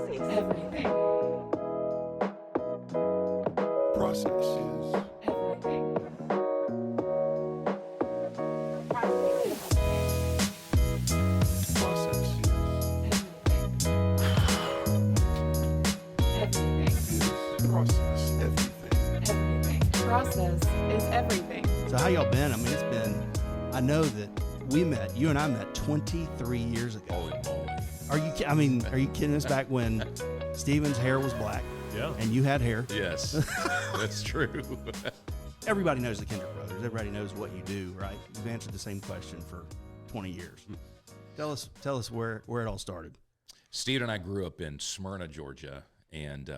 everything. Process is Everything. process Everything. is process everything. Everything. Process is everything. So how y'all been? I mean, it's been, I know that you and I met 23 years ago. Holy moly. Are you kidding us? Back when Stephen's hair was black Yeah. and you had hair. Yes, that's true. Everybody knows the Kendrick brothers. Everybody knows what you do, right? You've answered the same question for 20 years. Tell us where it all started. Steve and I grew up in Smyrna, Georgia, and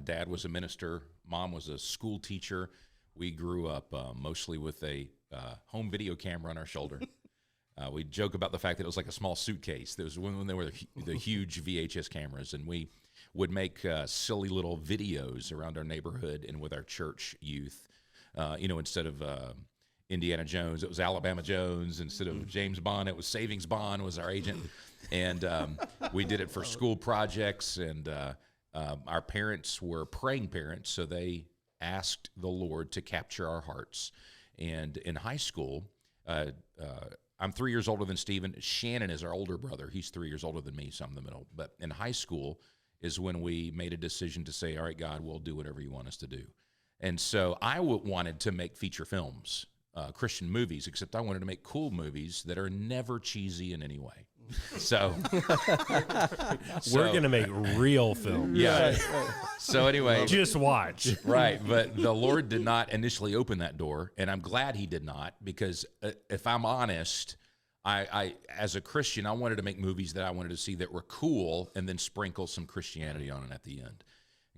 Dad was a minister. Mom was a school teacher. We grew up mostly with a home video camera on our shoulder. We joke about the fact that it was like a small suitcase. There was when they were the huge VHS cameras, and we would make silly little videos around our neighborhood and with our church youth. Instead of Indiana Jones, it was Alabama Jones. Instead of James Bond, it was Savings Bond was our agent. And we did it for school projects, and our parents were praying parents, so they asked the Lord to capture our hearts. And in high school, I'm 3 years older than Stephen. Shannon is our older brother. He's 3 years older than me, so I'm in the middle. But in high school is when we made a decision to say, all right, God, we'll do whatever you want us to do. And so I wanted to make feature films, Christian movies, except I wanted to make cool movies that are never cheesy in any way. So we're going to make real films. Yeah. So anyway, Just watch. right. But the Lord did not initially open that door, and I'm glad he did not, because if I'm honest, I as a Christian, I wanted to make movies that I wanted to see that were cool and then sprinkle some Christianity on it at the end.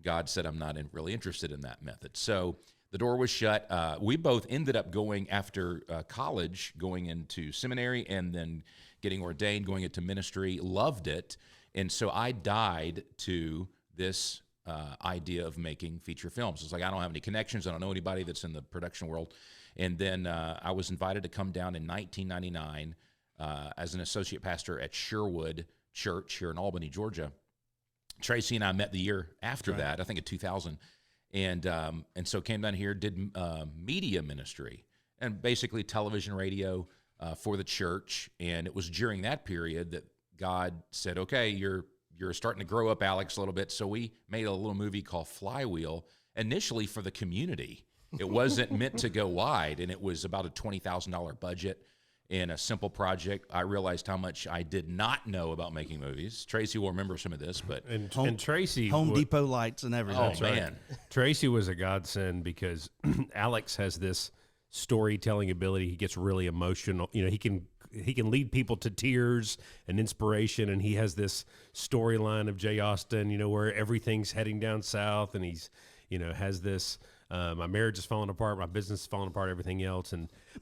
God said, I'm not really interested in that method. So the door was shut. We both ended up going after college, going into seminary and then getting ordained, going into ministry, loved it. And so I died to this idea of making feature films. It's like, I don't have any connections. I don't know anybody that's in the production world. And then I was invited to come down in 1999 as an associate pastor at Sherwood Church here in Albany, Georgia. Tracy and I met the year after that, I think in 2000. And so came down here, did media ministry and basically television, radio for the church. And it was during that period that God said, okay, you're starting to grow up, Alex, a little bit. So we made a little movie called Flywheel, initially for the community. It wasn't meant to go wide, and it was about a $20,000 budget in a simple project. I realized how much I did not know about making movies. Tracy will remember some of this, but And Tracy, Home Depot lights and everything. oh man, Tracy was a godsend because Alex has this storytelling ability. He gets really emotional. You know, he can lead people to tears and inspiration, and he has this storyline of Jay Austen, you know, where everything's heading down south, and he's, you know, has this my marriage is falling apart, my business is falling apart, everything else.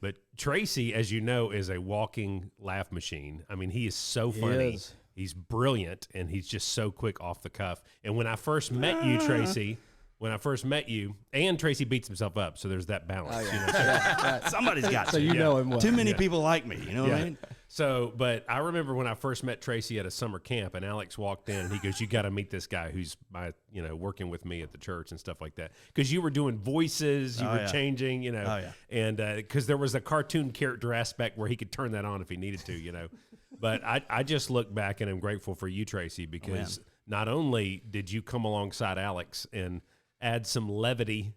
But Tracy, as you know, is a walking laugh machine. I mean, he is so funny. He's brilliant, and he's just so quick off the cuff. And when I first met you, Tracy, and Tracy beats himself up, so there's that balance. Oh, You yeah. know? Somebody's got to. So you know him well. Too many people like me. You know what I Yeah. mean? So, but I remember when I first met Tracy at a summer camp, and Alex walked in, and he goes, "You got to meet this guy who's working with me at the church and stuff like that." Because you were doing voices, you were changing, you know, Oh, yeah. and because there was a cartoon character aspect where he could turn that on if he needed to, you know. But I just look back and I'm grateful for you, Tracy, because not only did you come alongside Alex and add some levity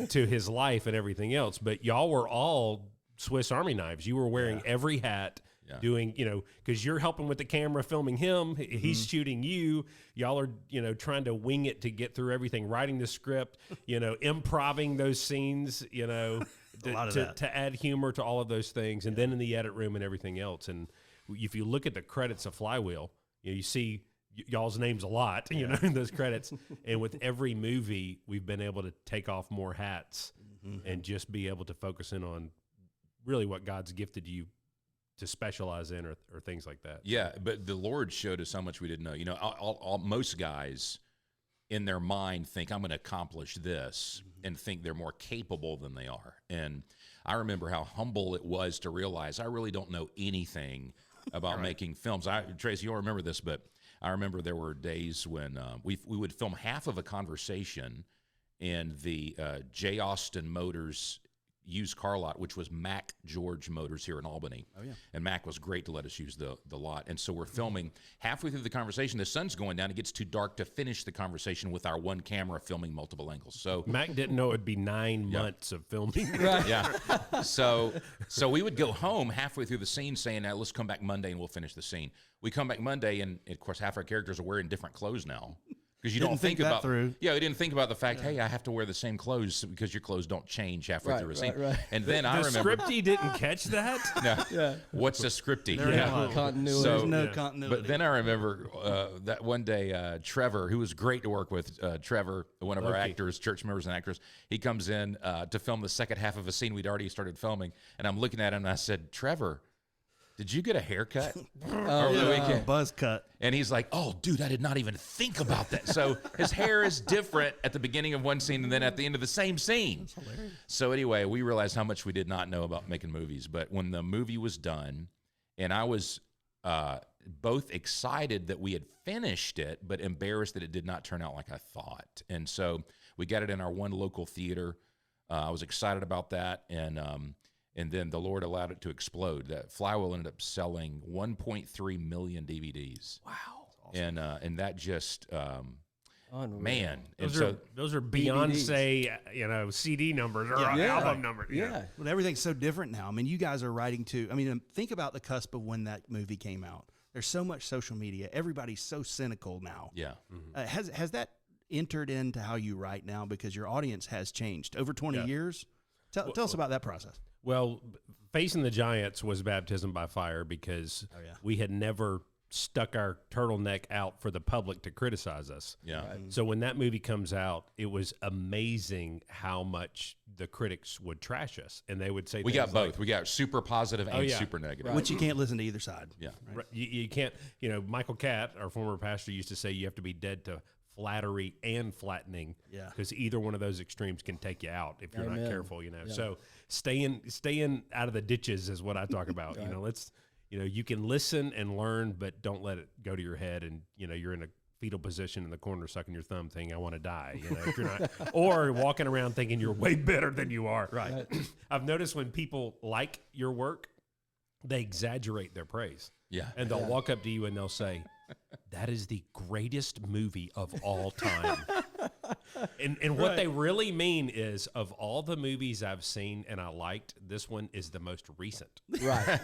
to his life and everything else, but y'all were all Swiss Army knives. You were wearing every hat, doing, you know, because you're helping with the camera, filming him. He's shooting you. Y'all are, you know, trying to wing it to get through everything, writing the script, you know, improving those scenes, you know, to add humor to all of those things. And then in the edit room and everything else. And if you look at the credits of Flywheel, you see y'all's names a lot, you know, in those credits. And with every movie, we've been able to take off more hats and just be able to focus in on really what God's gifted you to specialize in or things like that. yeah. But the Lord showed us how much we didn't know. You know, most guys in their mind think I'm going to accomplish this and think they're more capable than they are. And I remember how humble it was to realize I really don't know anything about making films. Tracy, you'll remember this, but I remember there were days when we would film half of a conversation in the J. Austin Motors used car lot, which was Mac George Motors here in Albany. Oh, yeah. And Mac was great to let us use the lot. And so we're filming halfway through the conversation. The sun's going down. It gets too dark to finish the conversation with our one camera filming multiple angles. So Mac didn't know it would be 9 months of filming. yeah. So we would go home halfway through the scene saying, now let's come back Monday and we'll finish the scene. We come back Monday and of course half our characters are wearing different clothes now. Because you Didn't don't think think that about through. Yeah, we didn't think about the fact, hey, I have to wear the same clothes because your clothes don't change halfway through a scene. Right. And then I The remember scripty didn't catch that? no, what's a scripty? There Yeah. you go. Continuity. There's So- no Yeah. continuity. But then I remember that one day, Trevor, who was great to work with, Trevor, one of our actors, church members and actors, he comes in to film the second half of a scene we'd already started filming. And I'm looking at him and I said, Trevor, did you get a haircut over the weekend? Buzz cut. And he's like, oh, dude, I did not even think about that. So his hair is different at the beginning of one scene and then at the end of the same scene. That's hilarious. So anyway, we realized how much we did not know about making movies. But when the movie was done, and I was both excited that we had finished it, but embarrassed that it did not turn out like I thought. And so we got it in our one local theater. I was excited about that. And then the Lord allowed it to explode. That Flywheel ended up selling 1.3 million DVDs. Wow. Awesome. And that just, Unreal. man. And Those are Beyonce, CD numbers or album numbers. you know. Yeah. Well, everything's so different now. I mean, you guys are writing too. I mean, think about the cusp of when that movie came out. There's so much social media. Everybody's so cynical now. yeah. Has that entered into how you write now? Because your audience has changed over 20 years. Tell us about that process. Well, Facing the Giants was baptism by fire because we had never stuck our turtleneck out for the public to criticize us. Yeah. So when that movie comes out, it was amazing how much the critics would trash us. And they would say We things got both. like, We got super positive and yeah. super negative. Which you can't listen to either side. Yeah. You can't, Michael Catt, our former pastor, used to say you have to be dead to flattery and flattening. Yeah. Because either one of those extremes can take you out if you're Amen. not careful, So staying out of the ditches is what I talk about. You can listen and learn, but don't let it go to your head and, you're in a fetal position in the corner sucking your thumb thinking I want to die, if you're not, or walking around thinking you're way better than you are. Right. I've noticed when people like your work, they exaggerate their praise. Yeah. And they'll walk up to you and they'll say, that is the greatest movie of all time. And what they really mean is, of all the movies I've seen and I liked, this one is the most recent. Right.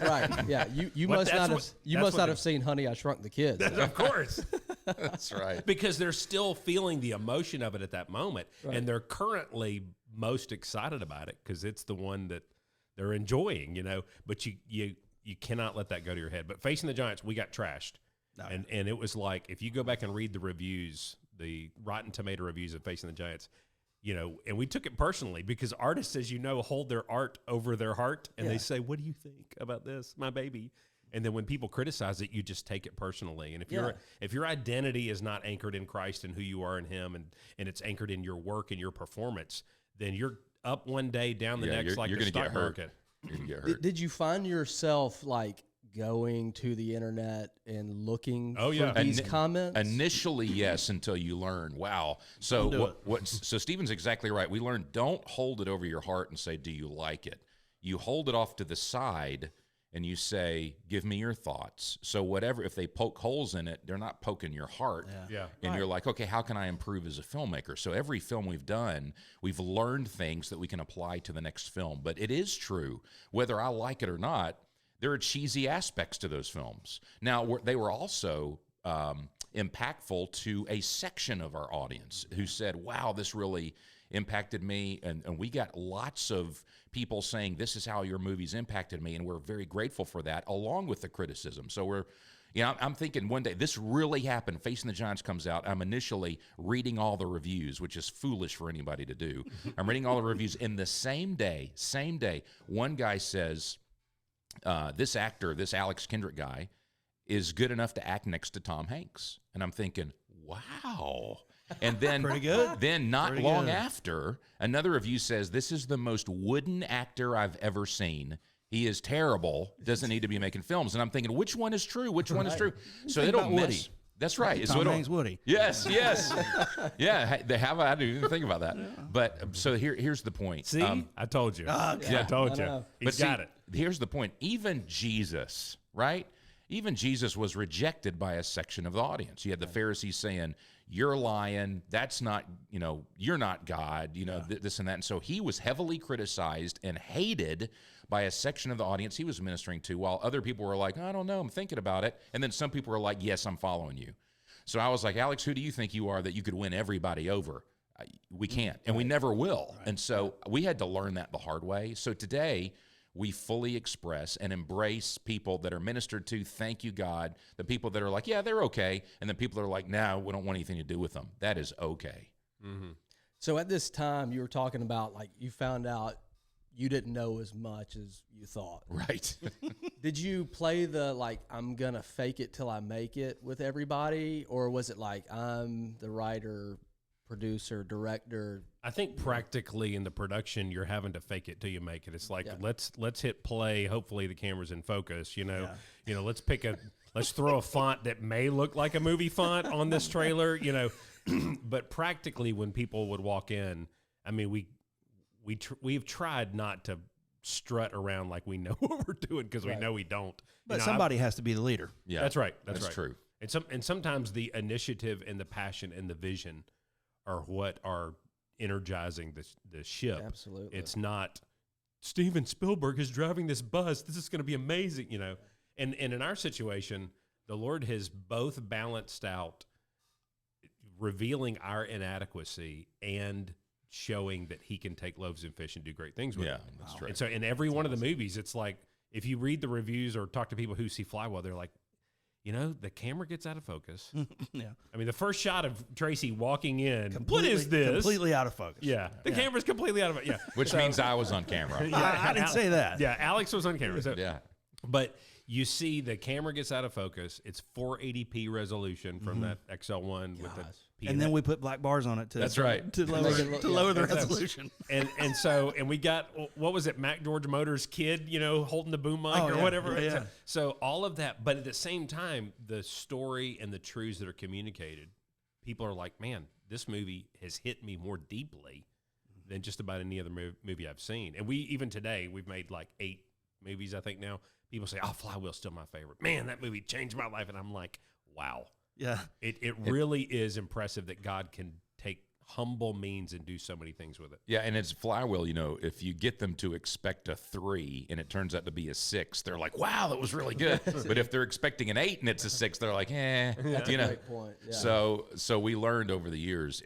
Yeah. You But must that's not have what- you that's must what not they- have seen Honey, I Shrunk the Kids. Of course. That's right. Because they're still feeling the emotion of it at that moment. And they're currently most excited about it because it's the one that they're enjoying, But you cannot let that go to your head. But Facing the Giants, we got trashed. And it was like, if you go back and read the reviews, the Rotten Tomato reviews of Facing the Giants, and we took it personally because artists, as you know, hold their art over their heart. And they say, what do you think about this, my baby? And then when people criticize it, you just take it personally. And if your identity is not anchored in Christ and who you are in Him, and it's anchored in your work and your performance, then you're up one day, down the next, like you're the gonna stock get hurt. market. You're going to get hurt. Did you find yourself going to the internet and looking for these comments? Initially, yes, until you learn. Wow. So so Stephen's exactly right. We learned, don't hold it over your heart and say, do you like it? You hold it off to the side and you say, give me your thoughts. So whatever, if they poke holes in it, they're not poking your heart. Yeah. And you're like, okay, how can I improve as a filmmaker? So every film we've done, we've learned things that we can apply to the next film. But it is true, whether I like it or not, there are cheesy aspects to those films. Now, they were also impactful to a section of our audience who said, wow, this really impacted me. And we got lots of people saying, this is how your movies impacted me. And we're very grateful for that, along with the criticism. So I'm thinking one day, this really happened. Facing the Giants comes out. I'm initially reading all the reviews, which is foolish for anybody to do. I'm reading all the reviews. In the same day, one guy says, this actor, this Alex Kendrick guy, is good enough to act next to Tom Hanks. And I'm thinking, wow. And then, Pretty good. Then not Pretty long good. after, another review says, this is the most wooden actor I've ever seen. He is terrible, doesn't need to be making films. And I'm thinking, which one is true? Which one is true? So they don't about mess. That's right. Tom Hanks, Woody. Yes, yes. Yeah, they have. I didn't even think about that. But so here's the point. See, I told you. Yeah, I told you. know. He's got it. Here's the point. Even Jesus, right? Even Jesus was rejected by a section of the audience. You had the Pharisees saying, "You're lying. That's not, you're not God, this and that." And so he was heavily criticized and hated by a section of the audience he was ministering to, while other people were like, "I don't know, I'm thinking about it." And then some people were like, "Yes, I'm following you." So I was like, "Alex, who do you think you are that you could win everybody over?" We can't, and we never will. And so we had to learn that the hard way. So today, we fully express and embrace people that are ministered to. Thank you, God. The people that are like, "Yeah, they're okay," and the people that are like, "No, we don't want anything to do with them." That is okay. Mm-hmm. So at this time, you were talking about like you found out you didn't know as much as you thought. Right. Did you play the like I'm gonna fake it till I make it with everybody, or was it like I'm the writer, producer, director? I think practically in the production, you're having to fake it till you make it. It's like let's hit play. Hopefully the camera's in focus. Let's throw a font that may look like a movie font on this trailer. But practically when people would walk in, I mean we've tried not to strut around like we know what we're doing because we know we don't. But somebody has to be the leader. Yeah, that's right. That's right. true. And sometimes the initiative and the passion and the vision are what are energizing the ship. Absolutely. It's not Steven Spielberg is driving this bus. This is going to be amazing, And in our situation, the Lord has both balanced out revealing our inadequacy and showing that he can take loaves and fish and do great things with it. Yeah, that's true. And so in every one of the movies, it's like if you read the reviews or talk to people who see Flywheel, they're like, the camera gets out of focus. Yeah. I mean, the first shot of Tracy walking in, what is this? Completely out of focus. Yeah. The camera's completely out of it. Yeah. Which means I was on camera. I didn't say that. Yeah, Alex was on camera. So, Yeah. But you see the camera gets out of focus. It's 480p resolution from that XL1 with the P. And then we put black bars on it That's right. to lower the resolution. and we got, what was it, Mac George Motors' kid, holding the boom mic or yeah. whatever. Yeah. So all of that, but at the same time, the story and the truths that are communicated, people are like, man, this movie has hit me more deeply than just about any other movie I've seen. And even today, we've made like 8 movies, I think now. People say, "Oh, Flywheel's still my favorite." Man, that movie changed my life. And I'm like, wow. Yeah. It really is impressive that God can take humble means and do so many things with it. Yeah, and it's Flywheel, if you get them to expect a 3 and it turns out to be a 6, they're like, "Wow, that was really good." But if they're expecting an 8 and it's a 6, they're like, "Eh." That's a great point. Yeah. So we learned over the years,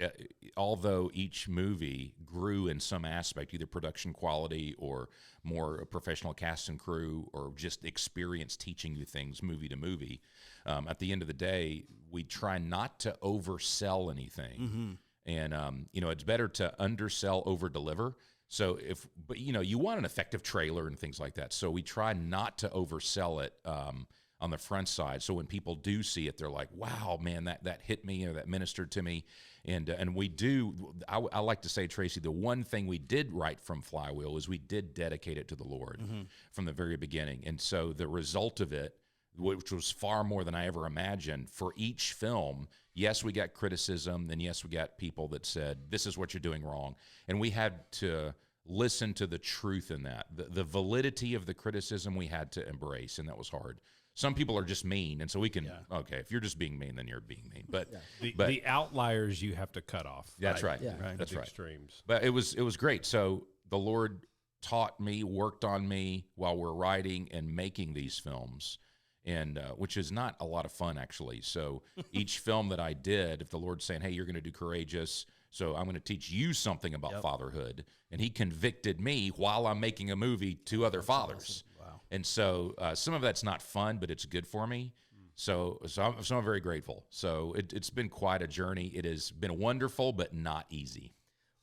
although each movie grew in some aspect, either production quality or more professional cast and crew or just experience teaching you things movie to movie, at the end of the day, we try not to oversell anything. And, it's better to undersell, over deliver. So but you want an effective trailer and things like that. So we try not to oversell it, on the front side. So when people do see it, they're like, "Wow, man, that hit me," or "that ministered to me." And we do, I like to say, Tracy, the one thing we did right from Flywheel is we did dedicate it to the Lord from the very beginning. And so the result of it, which was far more than I ever imagined, for each film, yes, we got criticism, and yes, we got people that said, "This is what you're doing wrong." And we had to listen to the truth in that. The validity of the criticism we had to embrace, and that was hard. Some people are just mean, and so we can, okay, if you're just being mean, then you're being mean. But the outliers you have to cut off. That's right. Yeah. That's The right. extremes. But it was great. So the Lord taught me, worked on me while we're writing and making these films, and which is not a lot of fun, actually. So each film that I did, if the Lord's saying, "Hey, you're going to do Courageous, so I'm going to teach you something about fatherhood," and he convicted me while I'm making a movie to other fathers. Awesome. Wow. And so some of that's not fun, but it's good for me. So I'm very grateful. So it's been quite a journey. It has been wonderful, but not easy.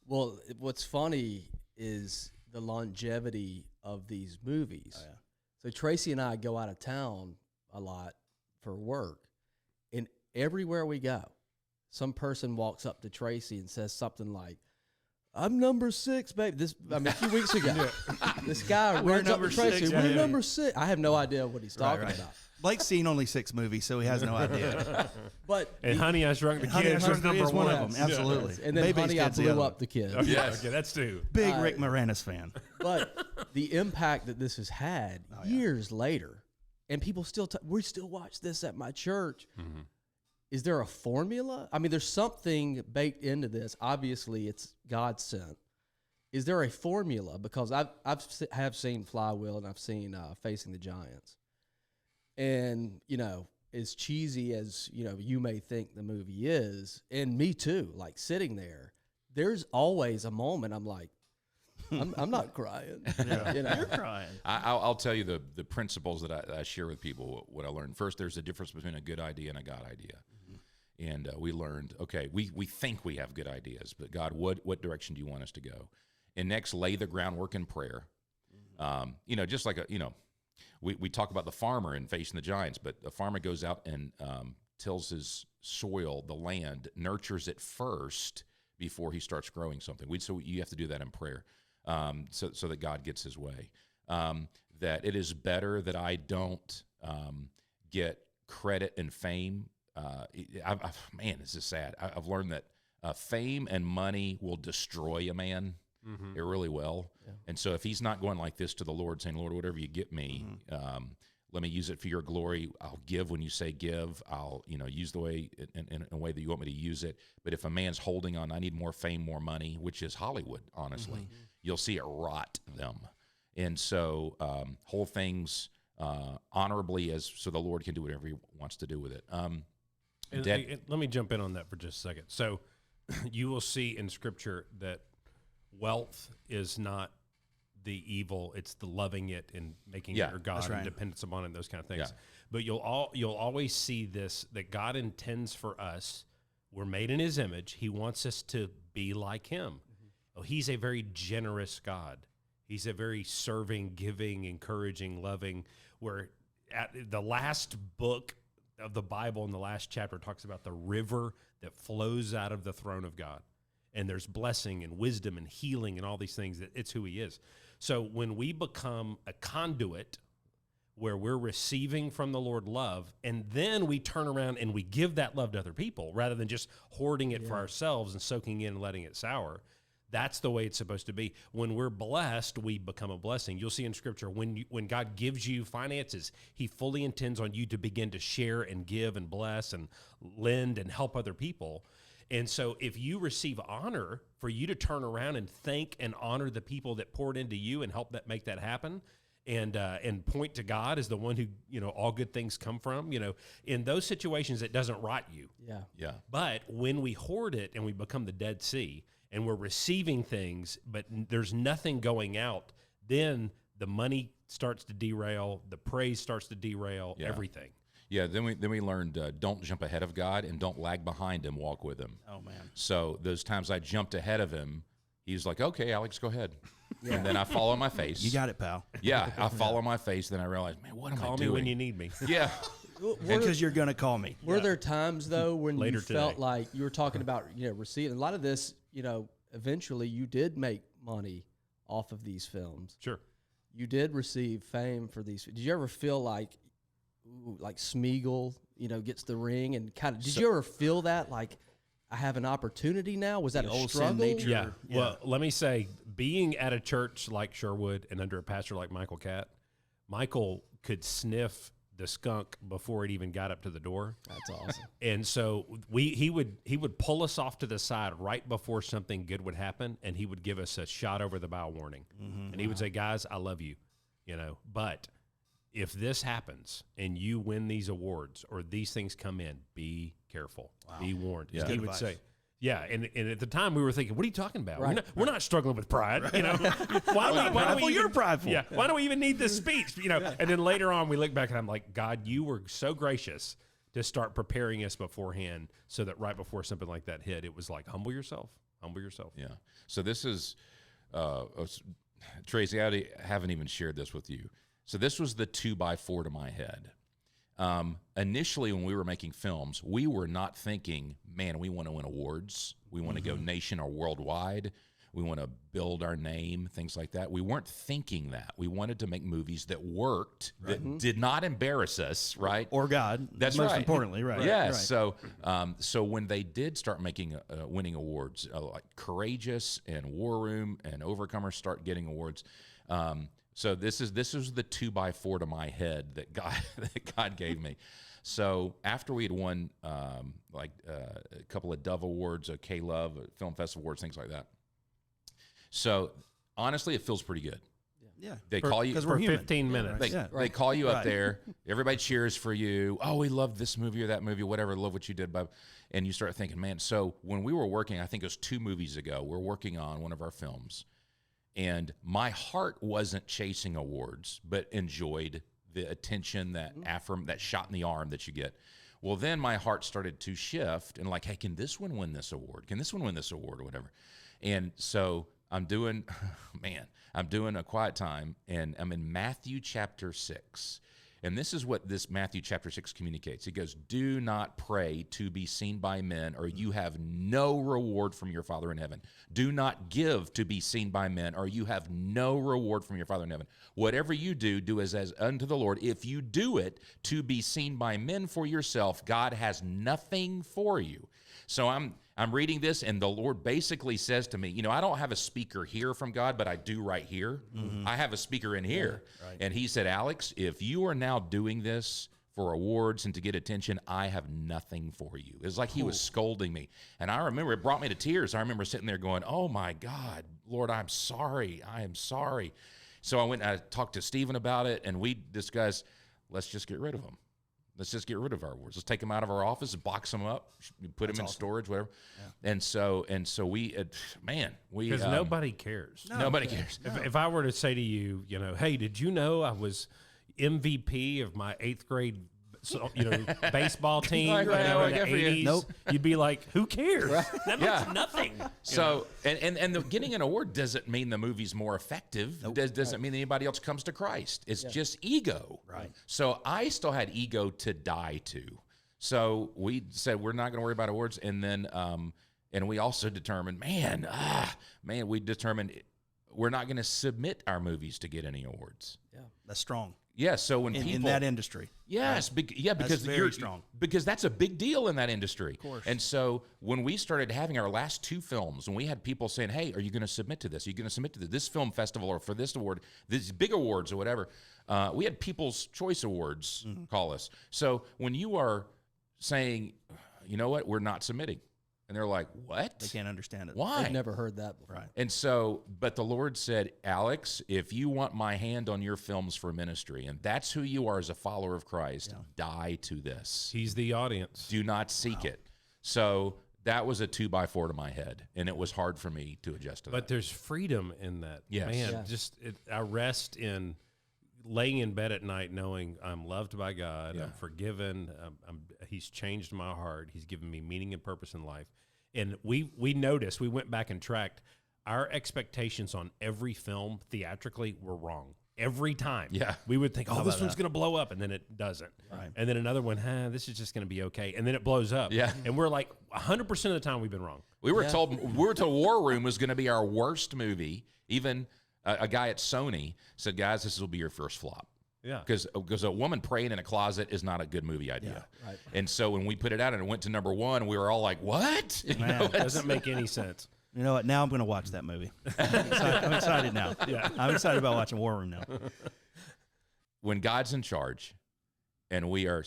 Well, what's funny is the longevity of these movies. Oh, yeah. So Tracy and I go out of town a lot for work, and everywhere we go, some person walks up to Tracy and says something like, I'm number 6, babe. A few weeks ago, this guy We're runs up to number Tracy. 6. We're Yeah. number 6. I have no idea what he's talking right. about. Blake's seen only 6 movies, so he has no idea. But And Honey, I Shrunk the Honey, I Kids Shrunk was the Kids number is one one. of them. Absolutely. and then Baby's Honey, I Kid's the Blew other Up the Kid. Yes. Okay, that's 2. Big Rick Moranis fan. But the impact that this has had years later, and people still we still watch this at my church. Mm-hmm. Is there a formula? I mean, there's something baked into this. Obviously, it's God sent. Is there a formula? Because I've seen Flywheel and I've seen Facing the Giants, and as cheesy as you may think the movie is, and me too. Like sitting there, there's always a moment I'm like, I'm not crying. You're crying. I'll tell you the principles that I share with people, what I learned. First, there's a difference between a good idea and a God idea. And we learned, okay, we think we have good ideas, but God, what direction do you want us to go? And next, lay the groundwork in prayer. Just like we talk about the farmer in Facing the Giants, but the farmer goes out and tills his soil, the land, nurtures it first before he starts growing something. So you have to do that in prayer, so that God gets his way. That it is better that I don't get credit and fame. Man, this is sad. I've learned that fame and money will destroy a man. Mm-hmm. It really will. Yeah. And so if he's not going like this to the Lord, saying, Lord, whatever you get me, let me use it for your glory. I'll give when you say give. I'll use the way in a way that you want me to use it. But if a man's holding on, I need more fame, more money, which is Hollywood, honestly, you'll see it rot them. And so hold things honorably so the Lord can do whatever he wants to do with it. And let me jump in on that for just a second. So you will see in Scripture that wealth is not the evil; it's the loving it and making it your God and dependence upon it, and those kind of things. Yeah. But you'll always see this, that God intends for us. We're made in His image. He wants us to be like Him. Oh, He's a very generous God. He's a very serving, giving, encouraging, loving. Where at the last book of the Bible, in the last chapter, talks about the river that flows out of the throne of God. And there's blessing and wisdom and healing and all these things. That it's who He is. So when we become a conduit where we're receiving from the Lord love, and then we turn around and we give that love to other people rather than just hoarding it for ourselves and soaking in and letting it sour, that's the way it's supposed to be. When we're blessed, we become a blessing. You'll see in Scripture, when God gives you finances, He fully intends on you to begin to share and give and bless and lend and help other people. And so if you receive honor, for you to turn around and thank and honor the people that poured into you and help make that happen, and point to God as the one who, all good things come from, in those situations, it doesn't rot you. Yeah. But when we hoard it and we become the Dead Sea and we're receiving things, but there's nothing going out, then the money starts to derail, the praise starts to derail, everything. Yeah, then we learned don't jump ahead of God and don't lag behind Him, walk with Him. Oh, man. So those times I jumped ahead of Him, He's like, okay, Alex, go ahead. Yeah. And then I fall on my face. You got it, pal. Yeah, I fall on my face. Then I realize, man, what am I doing? Call me when you need me. Yeah. Because you're going to call me. Were there times, though, when Later you felt today. like you were talking about, receiving a lot of this, eventually you did make money off of these films. Sure. You did receive fame for these. Did you ever feel like Smeagol, gets the ring and kind of, did you ever feel that like, I have an opportunity now? Was that The a old sin struggle? nature. Yeah. Well, let me say, being at a church like Sherwood and under a pastor like Michael Catt, Michael could sniff the skunk before it even got up to the door. That's awesome. And so he would pull us off to the side right before something good would happen, and he would give us a shot over the bow warning. And he would say, guys, I love you, but if this happens and you win these awards or these things come in, be careful. Be warned. Yeah. He Good would advice. say, yeah, and at the time we were thinking, what are you talking about? Right. We're not struggling with pride, Why do we You're even, prideful. Yeah, why do we even need this speech? And then later on we look back and I'm like, God, you were so gracious to start preparing us beforehand so that right before something like that hit, it was like, humble yourself. Yeah. So this is, Tracy, I haven't even shared this with you. So this was the 2x4 to my head. Initially, when we were making films, we were not thinking, man, we want to win awards. We want to go nation or worldwide. We want to build our name, things like that. We weren't thinking that. We wanted to make movies that worked, that did not embarrass us, right? Or God. That's most right. importantly, right? Yes. Right. So when they did start making winning awards, like Courageous and War Room and Overcomer start getting awards. So this is the 2x4 to my head that God gave me. So after we had won a couple of Dove Awards, a K-Love, Film Festival Awards, things like that. So honestly, it feels pretty good. Yeah. They call you because For we're human. 15 minutes. They call you up Right. there. Everybody cheers for you. Oh, we love this movie or that movie, whatever. Love what you did, Bob. And you start thinking, man. So when we were working, I think it was 2 movies ago, we're working on one of our films, and my heart wasn't chasing awards, but enjoyed the attention, that that shot in the arm that you get. Well, then my heart started to shift and like, hey, can this one win this award? Can this one win this award or whatever? And so I'm doing A Quiet Time, and I'm in Matthew chapter 6. And this is what this Matthew chapter 6 communicates. It goes, do not pray to be seen by men, or you have no reward from your Father in heaven. Do not give to be seen by men, or you have no reward from your Father in heaven. Whatever you do, do as unto the Lord. If you do it to be seen by men for yourself, God has nothing for you. So I'm reading this, and the Lord basically says to me, I don't have a speaker here from God, but I do right here. I have a speaker in here. right. And he said, Alex, if you are now doing this for awards and to get attention, I have nothing for you. It was like he was scolding me. And I remember it brought me to tears. I remember sitting there going, oh my God, Lord, I'm sorry. I am sorry. So I went and I talked to Stephen about it, and we discussed, let's just get rid of them. Let's just get rid of our awards. Let's take them out of our office, box them up, put them in storage, whatever. Yeah. And so we Because nobody cares. Nobody cares. If I were to say to you, hey, did you know I was MVP of my 8th grade, baseball team Right, in the good for you. 80s? Nope. You'd be like, who cares? That means Yeah. nothing. So and getting an award doesn't mean the movie's more effective. Doesn't mean anybody else comes to Christ. It's just ego. Right. So I still had ego to die to. So we said we're not going to worry about awards, and then and we also determined, we determined we're not going to submit our movies to get any awards. Yeah. That's strong. Yeah. So when people in that industry. Yes, because very you're strong. Because that's a big deal in that industry. Of course. And so when we started having our last 2 films, and we had people saying, "Hey, are you going to submit to this? Are you going to submit to this film festival or for this award, these big awards or whatever?" We had People's Choice Awards call us. So when you are saying, "You know what, we're not submitting," and they're like, "What?" They can't understand it. Why? I've never heard that before. Right. And so, but the Lord said, Alex, if you want my hand on your films for ministry, and that's who you are as a follower of Christ, die to this. He's the audience. Do not seek it. So that was a 2x4 to my head, and it was hard for me to adjust to But that. there's freedom in that. Yes. Man, Yeah. I rest in laying in bed at night knowing I'm loved by God, Yeah. I'm forgiven, He's changed my heart, He's given me meaning and purpose in life. And we noticed, we went back and tracked, our expectations on every film theatrically were wrong. Every time. Yeah. We would think, How this about one's that? going to blow up, and then it doesn't. Right. And then another one, this is just going to be okay. And then it blows up. Yeah. And we're like, 100% of the time we've been wrong. We were told War Room was going to be our worst movie. Even a guy at Sony said, guys, this will be your first flop. Yeah. Because a woman praying in a closet is not a good movie idea. Right. And so when we put it out and it went to number 1, we were all like, what? You Man. know, It doesn't make any sense. You know what? Now I'm going to watch that movie. I'm excited now. Yeah. I'm excited about watching War Room now. when God's in charge and we are,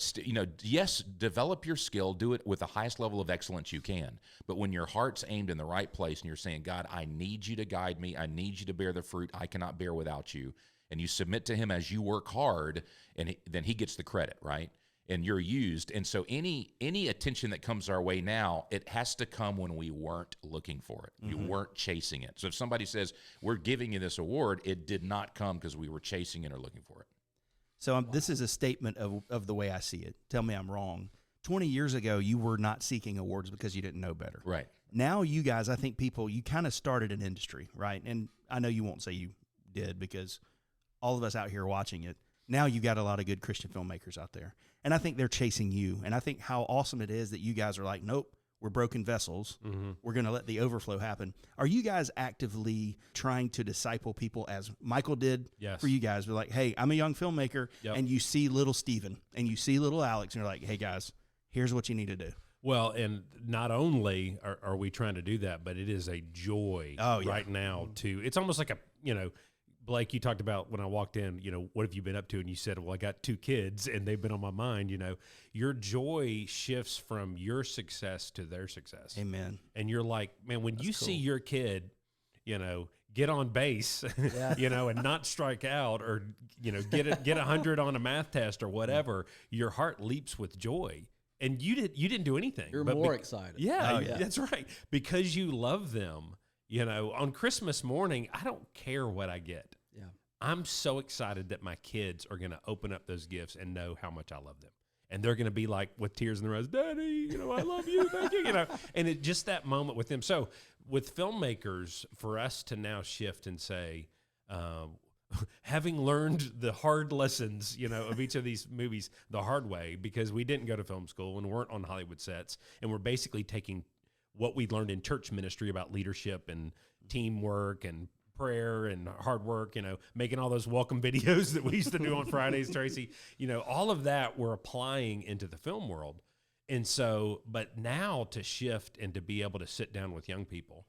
yes, develop your skill, do it with the highest level of excellence you can. But when your heart's aimed in the right place and you're saying, God, I need you to guide me. I need you to bear the fruit I cannot bear without you. And you submit to him as you work hard, and then he gets the credit, right? And you're used. And so any attention that comes our way now, it has to come when we weren't looking for it. You weren't chasing it. So if somebody says, we're giving you this award, it did not come because we were chasing it or looking for it. So this is a statement of the way I see it. Tell me I'm wrong. 20 years ago, you were not seeking awards because you didn't know better. Right. Now you guys, I think you kind of started an industry, right? And I know you won't say you did because all of us out here watching it, now you got a lot of good Christian filmmakers out there. And I think they're chasing you. And I think how awesome it is that you guys are like, nope, We're broken vessels. We're going to let the overflow happen. Are you guys actively trying to disciple people as Michael did Yes. for you guys? We're like, hey, I'm a young filmmaker, and you see little Stephen and you see little Alex, and you're like, hey, guys, here's what you need to do. Well, and not only are we trying to do that, but it is a joy right now to, it's almost like a, Blake, you talked about when I walked in, what have you been up to? And you said, well, I got 2 kids and they've been on my mind. Your joy shifts from your success to their success. Amen. And you're like, man, when you see your kid, get on base, and not strike out or, get 100 on a math test or whatever, your heart leaps with joy. And you didn't do anything. You're more excited. Yeah, that's right. Because you love them. On Christmas morning, I don't care what I get. Yeah. I'm so excited that my kids are going to open up those gifts and know how much I love them. And they're going to be like with tears in their eyes, Daddy, I love you, thank you, And it just that moment with them. So with filmmakers, for us to now shift and say, having learned the hard lessons, of each of these movies the hard way, because we didn't go to film school and weren't on Hollywood sets, and we're basically taking what we learned in church ministry about leadership and teamwork and prayer and hard work, making all those welcome videos that we used to do on Fridays, Tracy, all of that we're applying into the film world. And so, but now to shift and to be able to sit down with young people,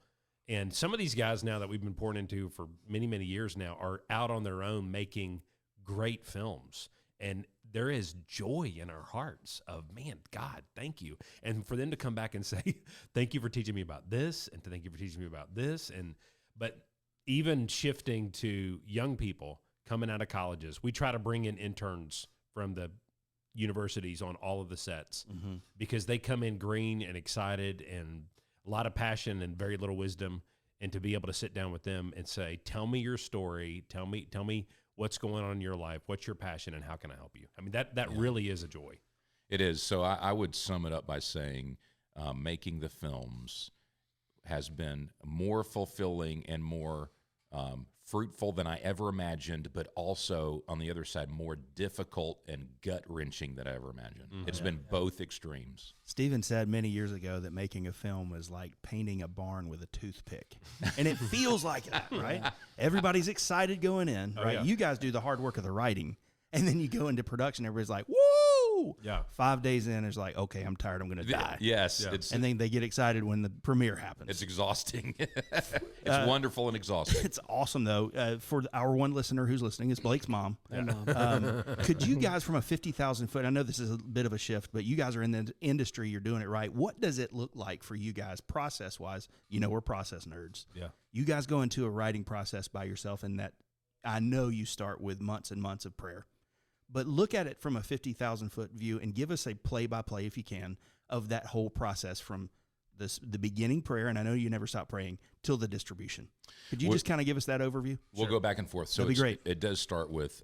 and some of these guys now that we've been pouring into for many, many years now are out on their own making great films. And there is joy in our hearts of, man, God, thank you. And for them to come back and say, thank you for teaching me about this, and to thank you for teaching me about this. But even shifting to young people coming out of colleges, we try to bring in interns from the universities on all of the sets because they come in green and excited and a lot of passion and very little wisdom. And to be able to sit down with them and say, tell me your story, tell me what's going on in your life, what's your passion, and how can I help you? I mean, that really is a joy. It is. So I would sum it up by saying making the films has been more fulfilling and more fruitful than I ever imagined, but also, on the other side, more difficult and gut-wrenching than I ever imagined. It's been both extremes. Stephen said many years ago that making a film was like painting a barn with a toothpick. And it feels like that, right? Everybody's excited going in, right? yeah. You guys do the hard work of the writing. And then you go into production, everybody's like, woo! Yeah. 5 days in, it's like, okay, I'm tired, I'm going to die. Yes. Yeah. It's, And then they get excited when the premiere happens. it's exhausting. It's wonderful and exhausting. It's awesome, though. For our one listener who's listening, it's Blake's mom. Hey, Mom. Could you guys, from a 50,000 foot, I know this is a bit of a shift, but you guys are in the industry, you're doing it right. What does it look like for you guys process-wise? We're process nerds. Yeah. You guys go into a writing process by yourself, and that I know you start with months and months of prayer. But look at it from a 50,000 foot view and give us a play-by-play, if you can, of that whole process from the beginning prayer, and I know you never stop praying, till the distribution. Could you just kind of give us that overview? We'll go back and forth. So That'd be great. It does start with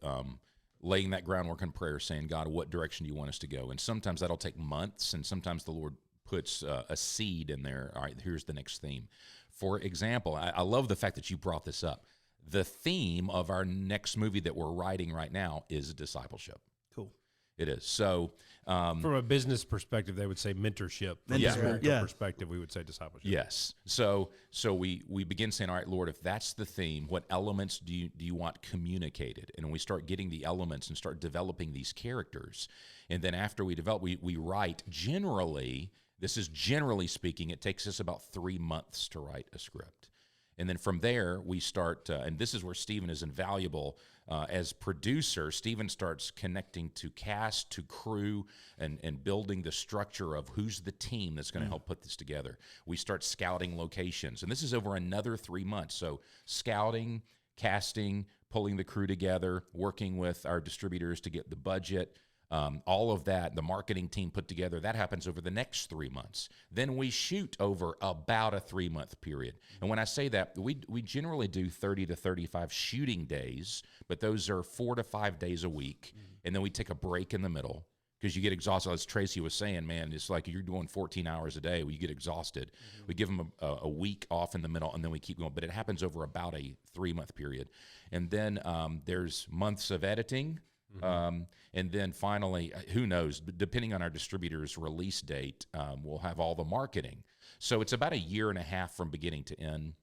laying that groundwork in prayer, saying, God, what direction do you want us to go? And sometimes that'll take months, and sometimes the Lord puts a seed in there. All right, here's the next theme. For example, I love the fact that you brought this up. The theme of our next movie that we're writing right now is discipleship. Cool. It is. So From a business perspective, they would say mentorship. From Yeah. a spiritual Yeah. perspective, we would say discipleship. yes. So we begin saying, all right, Lord, if that's the theme, what elements do you want communicated? And we start getting the elements and start developing these characters. And then after we develop, we write. Generally, this is generally speaking, it takes us about 3 months to write a script. And then from there, we start, and this is where Stephen is invaluable. As producer, Stephen starts connecting to cast, to crew, and building the structure of who's the team that's going to help put this together. We start scouting locations, and this is over another 3 months. So scouting, casting, pulling the crew together, working with our distributors to get the budget, all of that, the marketing team put together, that happens over the next 3 months. Then we shoot over about a 3 month period. And when I say that, we generally do 30 to 35 shooting days, but those are 4 to 5 days a week. And then we take a break in the middle because you get exhausted. As Tracy was saying, man, it's like you're doing 14 hours a day. You get exhausted. We give them a week off in the middle, and then we keep going. But it happens over about a 3 month period. And then there's months of editing. And then finally, who knows, but depending on our distributor's release date, we'll have all the marketing. So it's about a year and a half from beginning to end.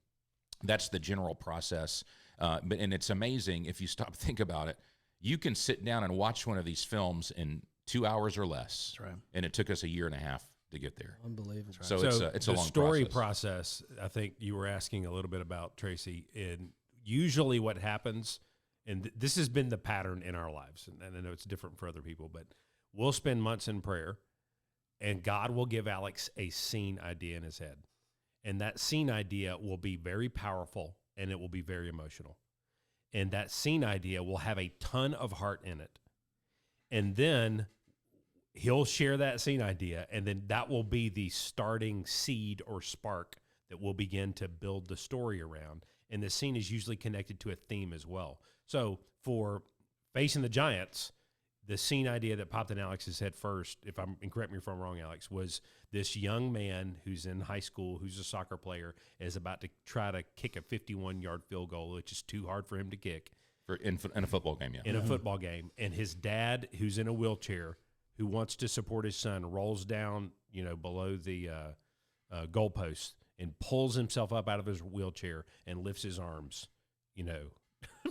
That's the general process. And it's amazing if you stop and think about it. You can sit down and watch one of these films in 2 hours or less. That's right. And it took us a year and a half to get there. Unbelievable. So it's a the long story process. I think you were asking a little bit about, Tracy, and usually what happens, and this has been the pattern in our lives, and I know it's different for other people, but we'll spend months in prayer, and God will give Alex a scene idea in his head. And that scene idea will be very powerful, and it will be very emotional. And that scene idea will have a ton of heart in it. And then he'll share that scene idea, and then that will be the starting seed or spark that we'll begin to build the story around. And the scene is usually connected to a theme as well. So for Facing the Giants, the scene idea that popped in Alex's head first, and correct me if I'm wrong, Alex, was this young man who's in high school, who's a soccer player, is about to try to kick a 51-yard field goal, which is too hard for him to kick. In a football game, yeah. In a football game. And his dad, who's in a wheelchair, who wants to support his son, rolls down, below the goalpost and pulls himself up out of his wheelchair and lifts his arms,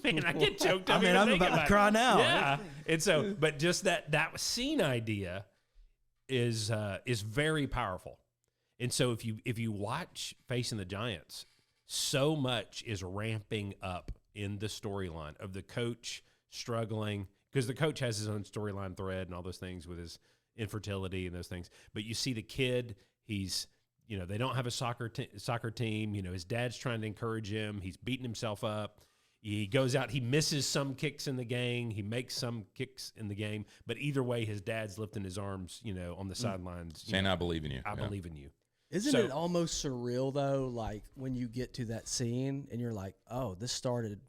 Man, I get choked up. I'm about to cry now. Yeah. And so, but just that scene idea is very powerful. And so if you watch Facing the Giants, so much is ramping up in the storyline of the coach struggling, because the coach has his own storyline thread and all those things with his infertility and those things. But you see the kid, he's, they don't have a soccer team. His dad's trying to encourage him. He's beating himself up. He goes out, he misses some kicks in the game. He makes some kicks in the game. But either way, his dad's lifting his arms, on the sidelines. Saying, I believe in you. I believe in you. Isn't it almost surreal, though, like when you get to that scene and you're like, oh, this started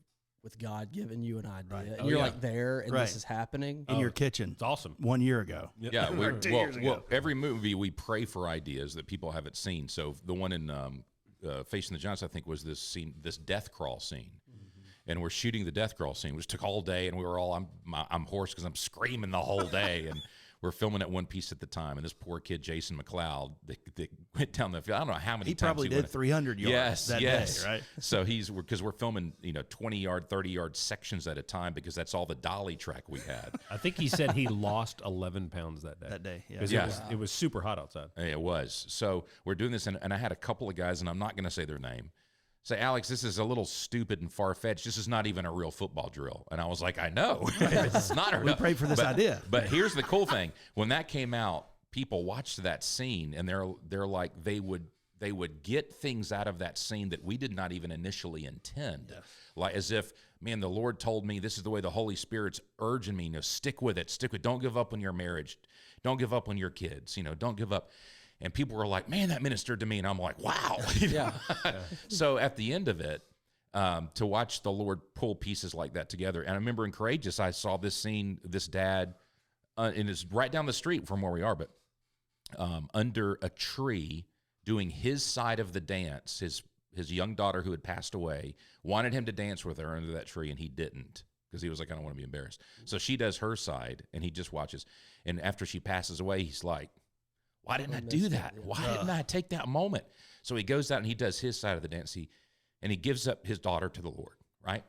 with God giving you an idea. Right. And you're like there and this is happening. In your kitchen. It's awesome. 1 year ago. Yeah, Or 2 years ago. well, every movie we pray for ideas that people haven't seen. So the one in Facing the Giants, I think, was this scene, this death crawl scene. And we're shooting the death crawl scene, which took all day, and we were all, I'm hoarse because I'm screaming the whole day, and we're filming it one piece at the time. And this poor kid, Jason McLeod, they went down the field. I don't know how many He times probably did 300 yards that day, right? So because we're filming 20-yard, 30-yard sections at a time, because that's all the dolly track we had. I think he said he lost 11 pounds that day. That day, yeah. 'Cause it was super hot outside. It was. So we're doing this, and I had a couple of guys, and I'm not going to say their name, say, Alex, this is a little stupid and far-fetched. This is not even a real football drill. And I was like, I know. It's not. We prayed for this idea. But here's the cool thing. When that came out, people watched that scene, and they're like, they would get things out of that scene that we did not even initially intend. Yeah. Like as if, man, the Lord told me this is the way the Holy Spirit's urging me, stick with it. Don't give up on your marriage. Don't give up on your kids. Don't give up. And people were like, man, that ministered to me. And I'm like, wow. Yeah. So at the end of it, to watch the Lord pull pieces like that together. And I remember in Courageous, I saw this scene, this dad, and it's right down the street from where we are, but under a tree doing his side of the dance. His young daughter, who had passed away, wanted him to dance with her under that tree, and he didn't, because he was like, I don't want to be embarrassed. So she does her side, and he just watches. And after she passes away, he's like, why didn't I do that? Why didn't I take that moment? So he goes out and he does his side of the dance, and he gives up his daughter to the Lord, right?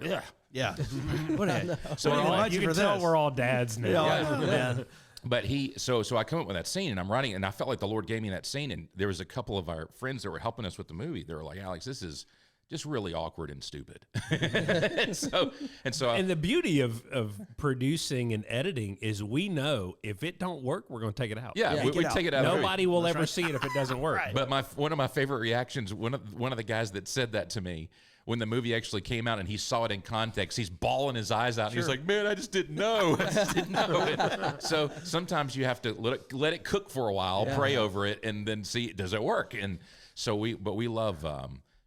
Yeah. Yeah. So You can tell we're all dads now. Man. But so I come up with that scene, and I'm writing, and I felt like the Lord gave me that scene, and there was a couple of our friends that were helping us with the movie. They were like, Alex, this is just really awkward and stupid. and the beauty of producing and editing is we know if it don't work, we're going to take it out. Yeah, we take it out. Nobody will ever see it if it doesn't work. Right. But one of my favorite reactions, one of the guys that said that to me, when the movie actually came out and he saw it in context, he's bawling his eyes out. And he's like, man, I just didn't know. And so sometimes you have to let it cook for a while, pray over it, and then see, does it work? And so we love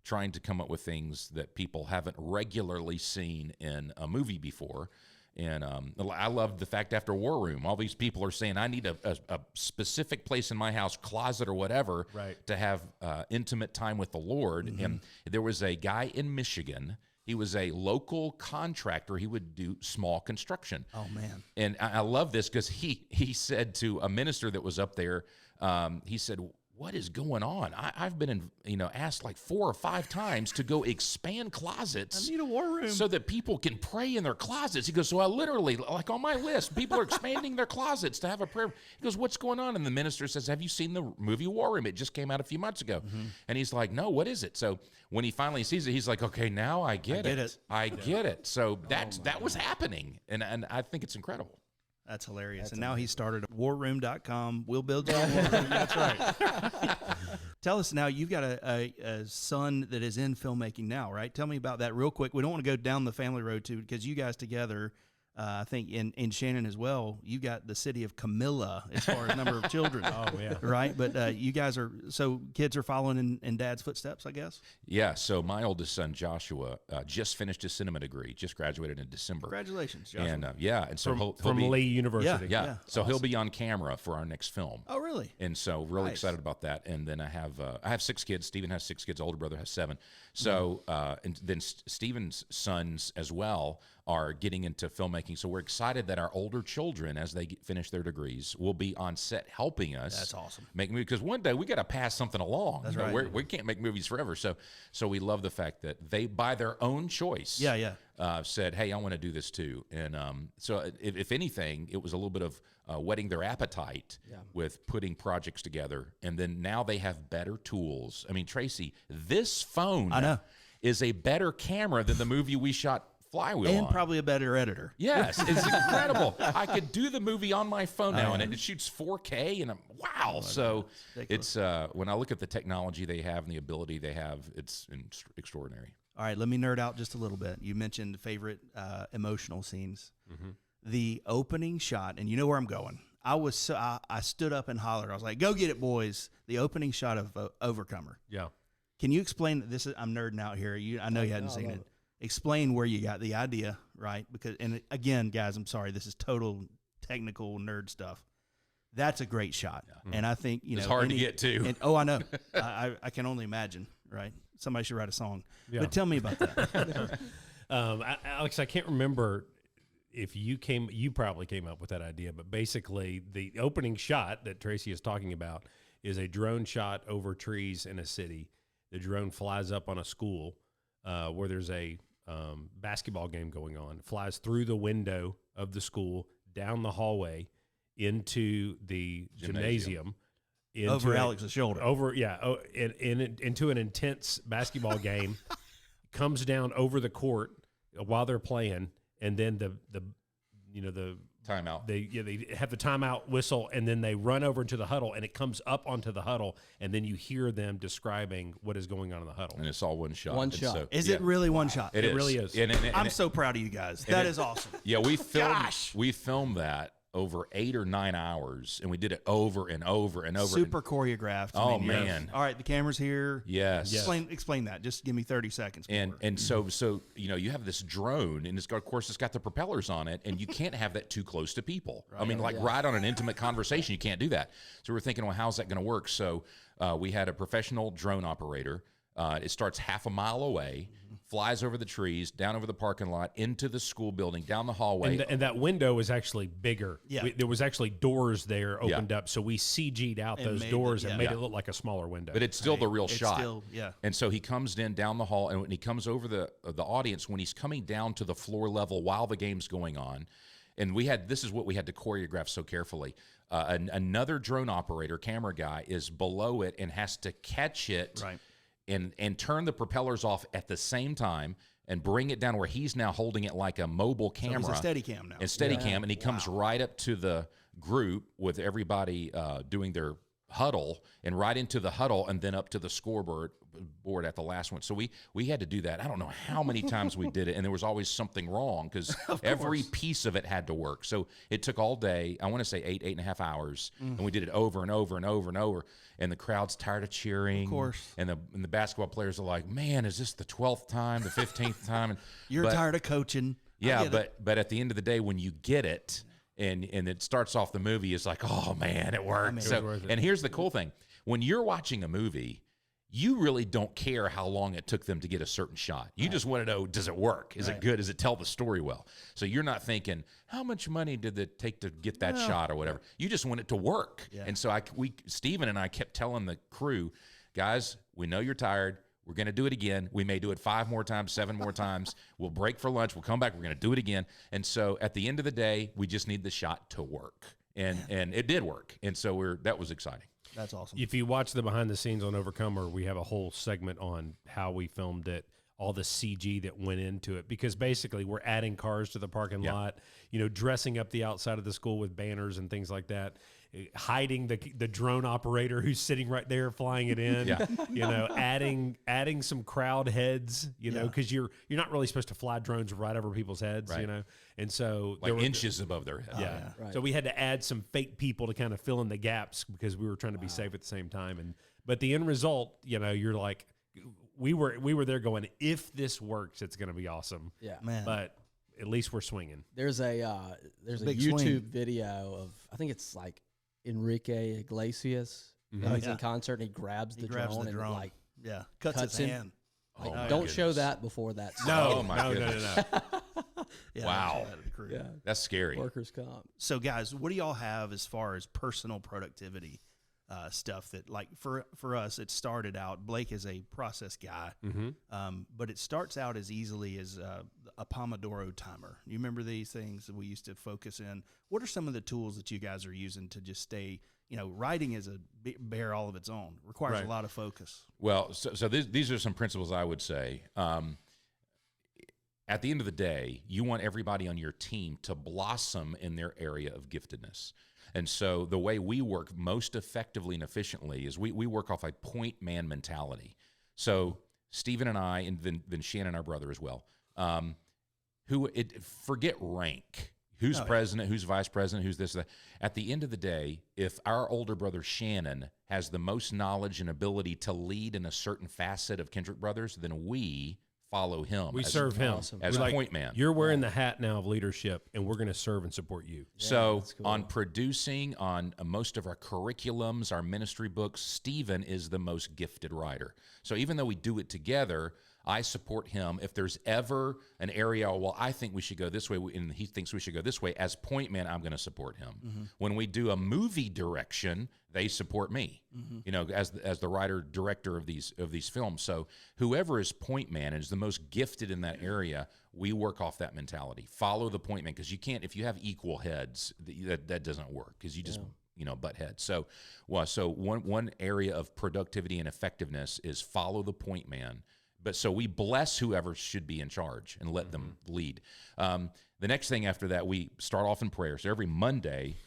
trying to come up with things that people haven't regularly seen in a movie before. And I love the fact after War Room, all these people are saying, I need a specific place in my house, closet or whatever, to have intimate time with the Lord. And there was a guy in Michigan. He was a local contractor. He would do small construction. Oh man. And I love this because he said to a minister that was up there, he said, "What is going on? I've been asked like 4 or 5 times to go expand closets. I need a war room so that people can pray in their closets." He goes, "So I literally, like on my list, people are expanding their closets to have a prayer." He goes, "What's going on?" And the minister says, "Have you seen the movie War Room? It just came out a few months ago." And he's like, "No, what is it?" So when he finally sees it, he's like, "Okay, now I get it. I get it." So that was happening, and I think it's incredible. That's hilarious. And now he started warroom.com. We'll build you a war room. That's right. Tell us now, you've got a son that is in filmmaking now, right? Tell me about that real quick. We don't want to go down the family road too, because you guys together, I think in Shannon as well, you got the city of Camilla as far as number of children. Oh, yeah. Right? But you guys kids are following in dad's footsteps, I guess? Yeah, so my oldest son, Joshua, just finished his cinema degree, just graduated in December. Congratulations, Joshua. And and so he'll From be, Lee University. Yeah, so he'll be on camera for our next film. Oh, really? And so really Nice. excited about that. And then I have 6 kids. Stephen has 6 kids. Older brother has 7. So and then Stephen's sons as well are getting into filmmaking. So we're excited that our older children, as they finish their degrees, will be on set helping us. That's awesome. Make movies, because one day we got to pass something along. That's You know, right. we can't make movies forever. So we love the fact that they, by their own choice, said, "Hey, I want to do this too." And so if anything, it was a little bit of whetting their appetite with putting projects together. And then now they have better tools. I mean, Tracy, this phone I know. is a better camera than the movie we shot Flywheel And on. probably a better editor. Yes, it's incredible. I could do the movie on my phone now, and it shoots 4K, and I'm wow. So it's when I look at the technology they have and the ability they have, it's extraordinary. All right, let me nerd out just a little bit. You mentioned favorite emotional scenes. The opening shot, and you know where I'm going. I stood up and hollered. I was like, "Go get it, boys!" The opening shot of Overcomer. Yeah. Can you explain this? I'm nerding out here. I know you hadn't seen it. Explain where you got the idea, right? Because, and again, guys, I'm sorry, this is total technical nerd stuff. That's a great shot, and I think It's hard to get to. And, oh, I know. I can only imagine, right? Somebody should write a song. Yeah. But tell me about that. Alex, I can't remember if you probably came up with that idea, but basically the opening shot that Tracy is talking about is a drone shot over trees in a city. The drone flies up on a school where there's a basketball game going on, flies through the window of the school, down the hallway, into the gymnasium. Over Alex's shoulder. Into an intense basketball game, comes down over the court while they're playing, and then the Timeout. They have the timeout whistle, and then they run over into the huddle, and it comes up onto the huddle, and then you hear them describing what is going on in the huddle. And it's all one shot. One And shot. so- Is yeah. it really one shot? It really is. I'm so proud of you guys. That is awesome. Yeah, we filmed that over 8 or 9 hours, and we did it over and over and over. Super choreographed. Oh, yes. man. All right, the camera's here. Yes. Explain that. Just give me 30 seconds. And more. so you have this drone, and of course it's got the propellers on it, and you can't have that too close to people. I mean, right on an intimate conversation, you can't do that. So we're thinking, well, how's that going to work? So we had a professional drone operator. It starts half a mile away, flies over the trees, down over the parking lot, into the school building, down the hallway. And that window was actually bigger. Yeah. There was actually doors there opened up, so we CG'd out And those made doors it- and yeah. made it look like a smaller window. But it's still the real It's shot. still- yeah. And so he comes in down the hall, and when he comes over the audience, when he's coming down to the floor level while the game's going on, and this is what we had to choreograph so carefully. Another drone operator, camera guy, is below it and has to catch it Right. and turn the propellers off at the same time and bring it down where he's now holding it like a mobile camera. So he's a steady cam now. And steady cam, and he comes right up to the group with everybody doing their huddle, and right into the huddle, and then up to the scoreboard at the last one. So we had to do that. I don't know how many times we did it, and there was always something wrong because every piece of it had to work. So it took all day. I want to say 8.5 hours, and we did it over and over and over and over. And the crowd's tired of cheering. Of course. And the basketball players are like, "Man, is this the 12th time, the 15th time?" And You're tired of coaching. I yeah, get it. but at the end of the day, when you get it and it starts off the movie, it's like, oh man, it worked. it So, was worth it. and here's the cool thing: when you're watching a movie, you really don't care how long it took them to get a certain shot. You just want to know, does it work? Is it good? Does it tell the story well? So you're not thinking, how much money did it take to get that shot or whatever? You just want it to work. Yeah. And so Stephen and I kept telling the crew, guys, we know you're tired. We're going to do it again. We may do it 5 more times, 7 more times. We'll break for lunch. We'll come back. We're going to do it again. And so at the end of the day, we just need the shot to work. And it did work. And so that was exciting. That's awesome. If you watch the behind the scenes on Overcomer, we have a whole segment on how we filmed it, all the CG that went into it, because basically we're adding cars to the parking lot, dressing up the outside of the school with banners and things like that, hiding the drone operator who's sitting right there flying it in, adding some crowd heads, because you're not really supposed to fly drones right over people's heads, and so Like inches above their head. Yeah. Right. So we had to add some fake people to kind of fill in the gaps because we were trying to be safe at the same time. But the end result, you're like, we were there going, if this works, it's going to be awesome. Yeah. Man. But at least we're swinging. There's a Big YouTube swing. video of, I think it's like Enrique Iglesias. He's in concert and he grabs the drone and like cuts cuts his him. hand. Oh, my don't show goodness. that before that. No, Oh, my no, goodness. no. Yeah, Wow. I had to crew. Yeah. That's scary. Workers' comp. So, guys, what do y'all have as far as personal productivity stuff that, like, for us, it started out, Blake is a process guy, but it starts out as easily as a Pomodoro timer. You remember these things that we used to focus in? What are some of the tools that you guys are using to just stay, writing is a bear all of its own, requires a lot of focus. Well, so these are some principles I would say. At the end of the day, you want everybody on your team to blossom in their area of giftedness. And so the way we work most effectively and efficiently is we work off a point man mentality. So Stephen and I, and then Shannon, our brother as well, forget rank. Who's president, who's vice president, who's this, that. At the end of the day, if our older brother Shannon has the most knowledge and ability to lead in a certain facet of Kendrick Brothers, then we follow him. We serve him as We're point man. You're wearing the hat now of leadership, and we're going to serve and support you. So that's cool. on producing, on most of our curriculums, our ministry books, Stephen is the most gifted writer. So even though we do it together, I support him. If there's ever an area, well, I think we should go this way, and he thinks we should go this way, as point man, I'm going to support him. When we do a movie direction, they support me, as the writer director of these films. So whoever is point man and is the most gifted in that area, we work off that mentality. Follow the point man, because you can't, if you have equal heads, that doesn't work, because you just butt heads. So one area of productivity and effectiveness is follow the point man. But so we bless whoever should be in charge and let them lead. The next thing after that, we start off in prayer. So every Monday,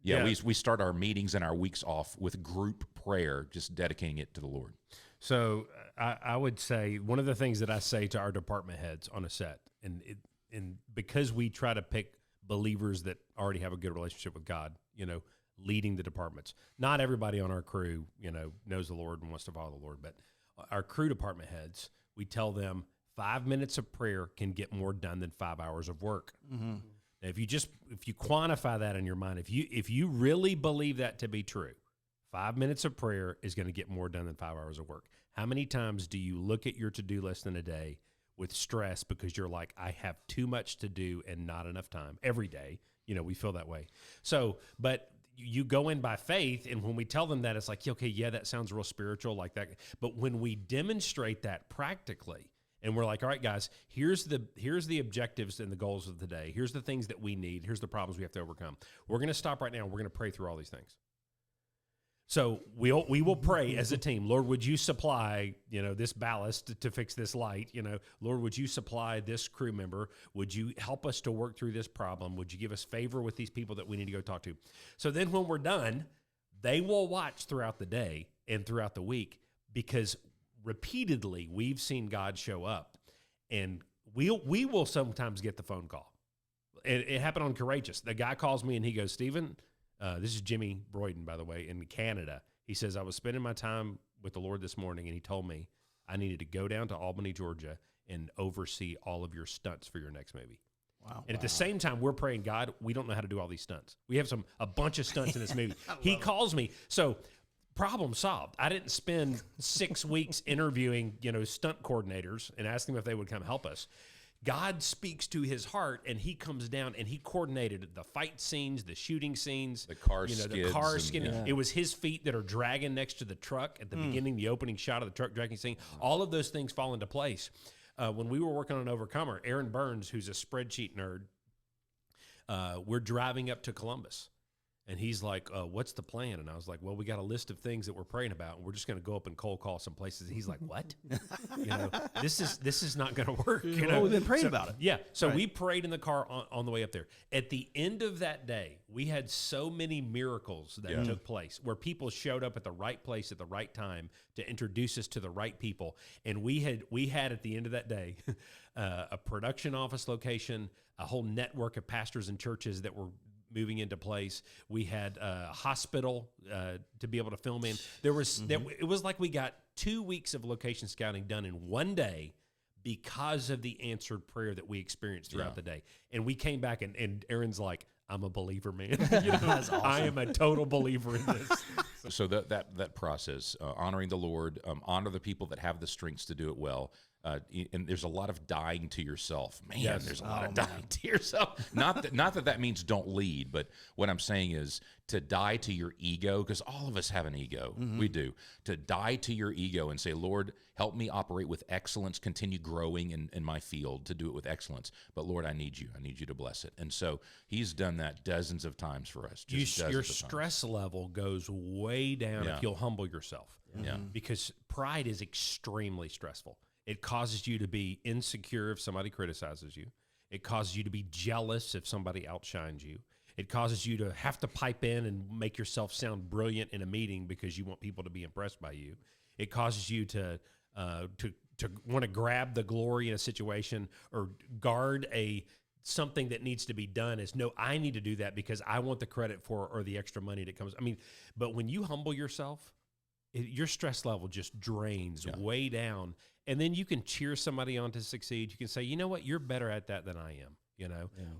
we start our meetings and our weeks off with group prayer, just dedicating it to the Lord. So I would say one of the things that I say to our department heads on a set, and because we try to pick believers that already have a good relationship with God, leading the departments. Not everybody on our crew, knows the Lord and wants to follow the Lord, but our crew department heads, we tell them 5 minutes of prayer can get more done than 5 hours of work. Now, if you quantify that in your mind, if you really believe that to be true, 5 minutes of prayer is going to get more done than 5 hours of work. How many times do you look at your to-do list in a day with stress because you're like, I have too much to do and not enough time? Every day, we feel that way. So, but you go in by faith, and when we tell them that, it's like, okay, yeah, that sounds real spiritual like that. But when we demonstrate that practically, and we're like, all right, guys, here's the objectives and the goals of the day. Here's the things that we need. Here's the problems we have to overcome. We're going to stop right now. We're going to pray through all these things. So we will pray as a team. Lord, would you supply, this ballast to fix this light? Lord, would you supply this crew member? Would you help us to work through this problem? Would you give us favor with these people that we need to go talk to? So then when we're done, they will watch throughout the day and throughout the week, because repeatedly we've seen God show up, and we will sometimes get the phone call. It happened on Courageous. The guy calls me and he goes, Stephen, this is Jimmy Broyden, by the way, in Canada. He says, I was spending my time with the Lord this morning, and he told me I needed to go down to Albany, Georgia, and oversee all of your stunts for your next movie. Wow. And at the same time, we're praying, God, we don't know how to do all these stunts. We have a bunch of stunts in this movie. He calls me. So Problem solved. I didn't spend 6 weeks interviewing, stunt coordinators and asking them if they would come help us. God speaks to his heart, and he comes down and he coordinated the fight scenes, the shooting scenes, The car the skids car and- skidding. Yeah. It was his feet that are dragging next to the truck at the beginning, the opening shot of the truck dragging scene. All of those things fall into place. When we were working on Overcomer, Aaron Burns, who's a spreadsheet nerd, we're driving up to Columbus. And he's like, what's the plan? And I was like, well, we got a list of things that we're praying about, and we're just going to go up and cold call some places. And he's like, what? This is not going to work. Well, we've been praying about it. Yeah. So we prayed in the car on the way up there. At the end of that day, we had so many miracles that took place where people showed up at the right place at the right time to introduce us to the right people. And we had at the end of that day a production office location, a whole network of pastors and churches that were moving into place. We had a hospital to be able to film in. There was it was like we got 2 weeks of location scouting done in one day because of the answered prayer that we experienced throughout the day. And we came back and Aaron's like, I'm a believer, man. That's awesome. I am a total believer in this. So that process, honoring the Lord, honor the people that have the strengths to do it well. And there's a lot of dying to yourself. Man, Yes. there's a lot of dying to yourself. Not that means don't lead, but what I'm saying is to die to your ego, because all of us have an ego. We do. To die to your ego and say, Lord, help me operate with excellence, continue growing in my field to do it with excellence. But Lord, I need you. I need you to bless it. And so he's done that dozens of times for us. Just Your dozens of times. stress level goes way down Yeah. if you'll humble yourself. Yeah. Because pride is extremely stressful. It causes you to be insecure if somebody criticizes you. It causes you to be jealous if somebody outshines you. It causes you to have to pipe in and make yourself sound brilliant in a meeting because you want people to be impressed by you. It causes you to want to grab the glory in a situation or guard something that needs to be done as, no, I need to do that because I want the credit for or the extra money that comes. But when you humble yourself, your stress level just drains way down. And then you can cheer somebody on to succeed. You can say, you know what, you're better at that than I am,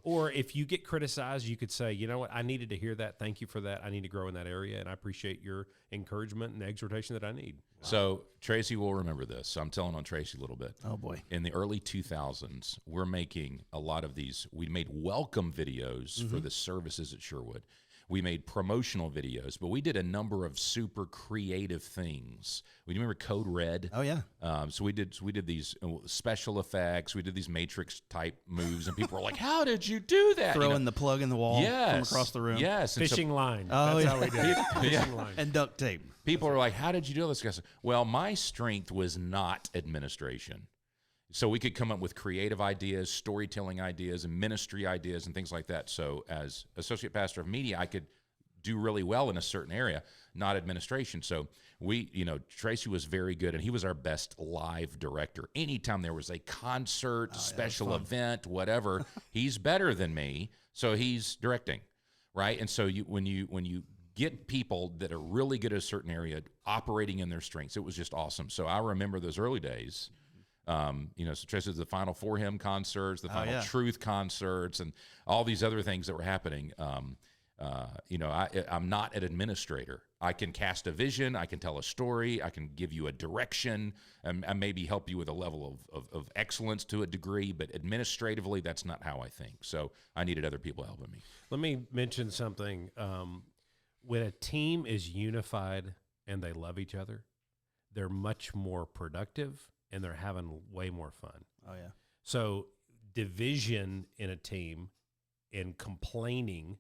Or if you get criticized, you could say, you know what, I needed to hear that. Thank you for that. I need to grow in that area, and I appreciate your encouragement and exhortation that I need. So Tracy will remember this. So I'm telling on Tracy a little bit. Oh, boy. In the early 2000s, we're making a lot of these. We made welcome videos for the services at Sherwood. We made promotional videos, but we did a number of super creative things. We remember Code Red. Oh, yeah. So we did these special effects. We did these Matrix type moves, and people were like, "How did you do that?" Throwing the plug in the wall from across the room. Yes, and so Fishing line. Oh, That's yeah. how we did it. Fishing line. And duct tape. people are like, "How did you do this, guys?" Well, my strength was not administration. So we could come up with creative ideas, storytelling ideas, and ministry ideas and things like that. So as associate pastor of media, I could do really well in a certain area, not administration. So Tracy was very good, and he was our best live director. Anytime there was a concert, special event, whatever, he's better than me, so he's directing, right? And so when you get people that are really good at a certain area operating in their strengths, it was just awesome. So I remember those early days. So Tracy did the Final For Him concerts, the Final Truth concerts, and all these other things that were happening. I'm not an administrator. I can cast a vision. I can tell a story. I can give you a direction and maybe help you with a level of excellence to a degree, but administratively, that's not how I think. So I needed other people helping me. Let me mention something. When a team is unified and they love each other, they're much more productive and they're having way more fun. Oh, yeah. So division in a team and complaining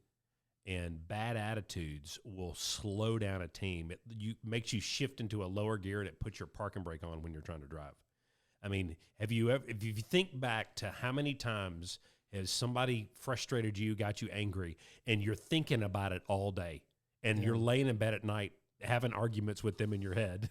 and bad attitudes will slow down a team. It makes you shift into a lower gear, and it puts your parking brake on when you're trying to drive. I mean, if you think back to how many times has somebody frustrated you, got you angry, and you're thinking about it all day, and you're laying in bed at night having arguments with them in your head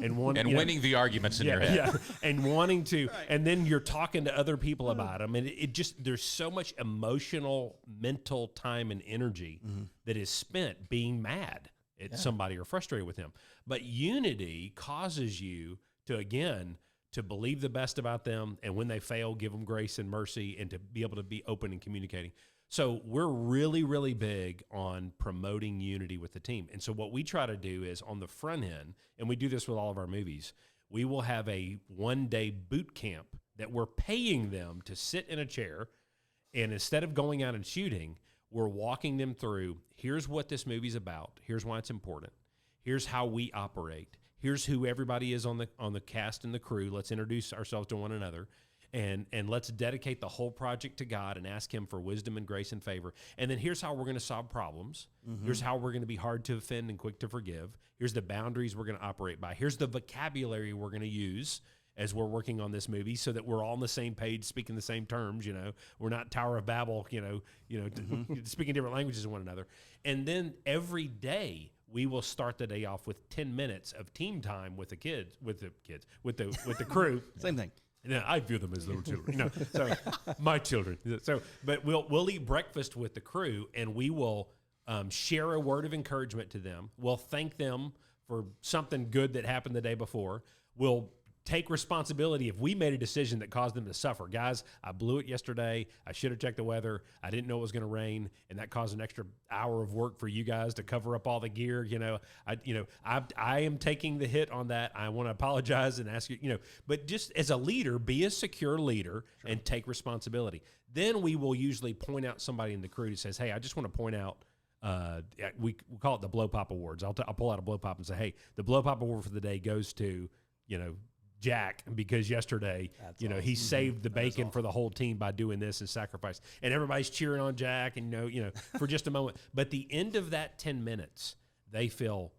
and winning the arguments in your head. And wanting to, and then you're talking to other people about them. And it just, there's so much emotional, mental time and energy that is spent being mad at somebody or frustrated with them. But unity causes you to, again, to believe the best about them. And when they fail, give them grace and mercy and to be able to be open and communicating. So we're really, really big on promoting unity with the team. And so what we try to do is on the front end, and we do this with all of our movies, we will have a one-day boot camp that we're paying them to sit in a chair, and instead of going out and shooting, we're walking them through, here's what this movie's about, here's why it's important, here's how we operate, here's who everybody is on the cast and the crew, let's introduce ourselves to one another, and let's dedicate the whole project to God and ask him for wisdom and grace and favor. And then here's how we're going to solve problems. Here's how we're going to be hard to offend and quick to forgive. Here's the boundaries we're going to operate by. Here's the vocabulary we're going to use as we're working on this movie so that we're all on the same page, speaking the same terms, We're not Tower of Babel, speaking different languages to one another. And then every day we will start the day off with 10 minutes of team time with the crew. Same thing. Yeah, I view them as little children. So my children. So, but we'll eat breakfast with the crew, and we will share a word of encouragement to them. We'll thank them for something good that happened the day before. We'll take responsibility if we made a decision that caused them to suffer. Guys, I blew it yesterday. I should have checked the weather. I didn't know it was going to rain, and that caused an extra hour of work for you guys to cover up all the gear. I am taking the hit on that. I want to apologize and ask you, but just as a leader, be a secure leader and take responsibility. Then we will usually point out somebody in the crew who says, hey, I just want to point out, we call it the Blow Pop Awards. I'll pull out a Blow Pop and say, hey, the Blow Pop Award for the day goes to, Jack, because yesterday, he saved the bacon for the whole team by doing this and sacrifice. And everybody's cheering on Jack, and for just a moment. But the end of that 10 minutes, they feel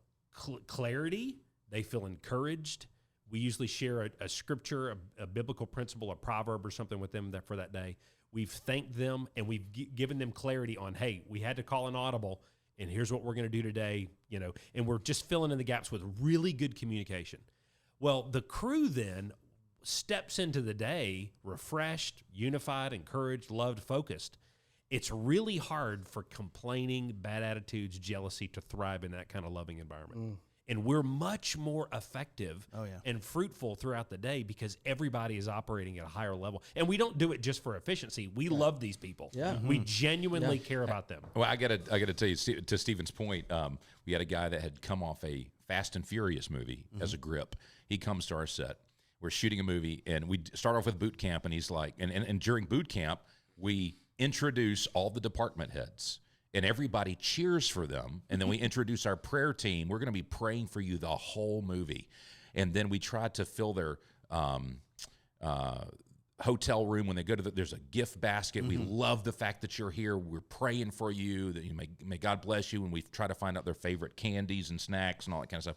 clarity, they feel encouraged. We usually share a scripture, a biblical principle, a proverb or something with them for that day. We've thanked them, and we've given them clarity on, hey, we had to call an audible, and here's what we're going to do today, and we're just filling in the gaps with really good communication. Well, the crew then steps into the day refreshed, unified, encouraged, loved, focused. It's really hard for complaining, bad attitudes, jealousy to thrive in that kind of loving environment. And we're much more effective and fruitful throughout the day because everybody is operating at a higher level. And we don't do it just for efficiency. We love these people. Yeah. We genuinely care about them. Well, I gotta tell you, to Stephen's point, we had a guy that had come off a Fast and Furious movie as a grip. He comes to our set. We're shooting a movie, and we start off with boot camp, and he's like, and during boot camp, we introduce all the department heads, and everybody cheers for them, and then we introduce our prayer team. We're going to be praying for you the whole movie, and then we try to fill their hotel room when they go to there's a gift basket. We love the fact that you're here. We're praying for you, that you may God bless you, and we try to find out their favorite candies and snacks and all that kind of stuff.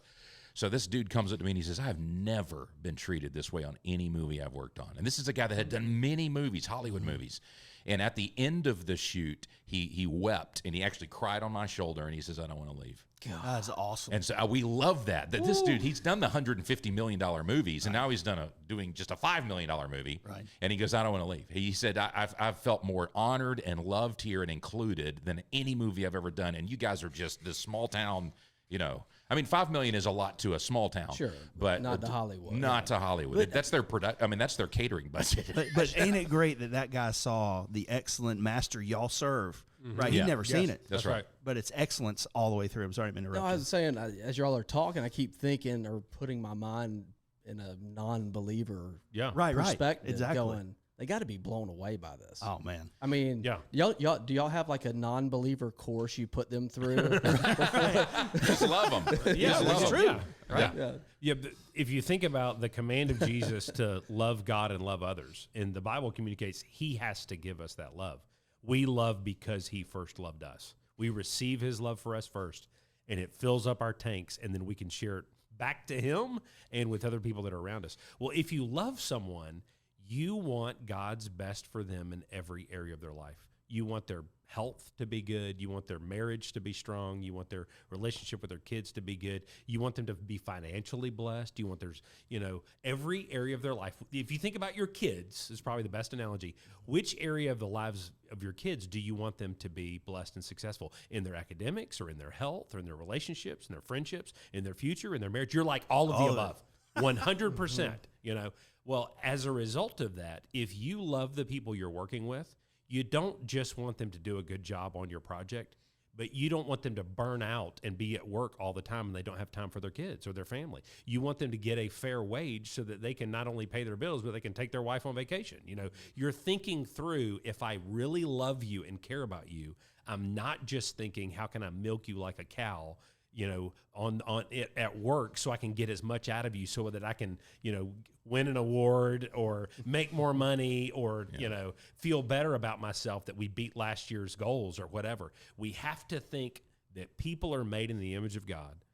So this dude comes up to me and he says, I've never been treated this way on any movie I've worked on. And this is a guy that had done many movies, Hollywood movies. And at the end of the shoot, he wept, and he actually cried on my shoulder, and he says, I don't want to leave. God, that's awesome. And so we love that this dude, he's done the $150 million movies, and now he's doing just a $5 million movie. Right. And he goes, I don't want to leave. He said, I've felt more honored and loved here and included than any movie I've ever done. And you guys are just this small town, I mean, $5 million is a lot to a small town. Sure. But not to Hollywood. Not to Hollywood. But, that's their that's their catering budget. But ain't it great that guy saw the excellent master y'all serve? Right. He'd never seen it. That's right. But it's excellence all the way through. I'm sorry to interrupt. No, I was saying, as y'all are talking, I keep thinking or putting my mind in a non-believer perspective. Exactly. Going, they got to be blown away by this. Oh man! I mean, y'all do y'all have like a non-believer course you put them through? Just love them. Yeah, that's true. Yeah. Right. Yeah. If you think about the command of Jesus to love God and love others, and the Bible communicates He has to give us that love. We love because He first loved us. We receive His love for us first, and it fills up our tanks, and then we can share it back to Him and with other people that are around us. Well, if you love someone, you want God's best for them in every area of their life. You want their health to be good. You want their marriage to be strong. You want their relationship with their kids to be good. You want them to be financially blessed. You want there's, every area of their life. If you think about your kids, is probably the best analogy. Which area of the lives of your kids do you want them to be blessed and successful? In their academics, or in their health, or in their relationships, in their friendships, in their future, in their marriage? You're like all of the above. 100%, Well, as a result of that, if you love the people you're working with, you don't just want them to do a good job on your project, but you don't want them to burn out and be at work all the time and they don't have time for their kids or their family. You want them to get a fair wage so that they can not only pay their bills, but they can take their wife on vacation. You know, you're thinking through, if I really love you and care about you, I'm not just thinking, how can I milk you like a cow, you know, on it at work so I can get as much out of you so that I can, you know, win an award or make more money or, you know, feel better about myself that we beat last year's goals or whatever. We have to think that people are made in the image of God,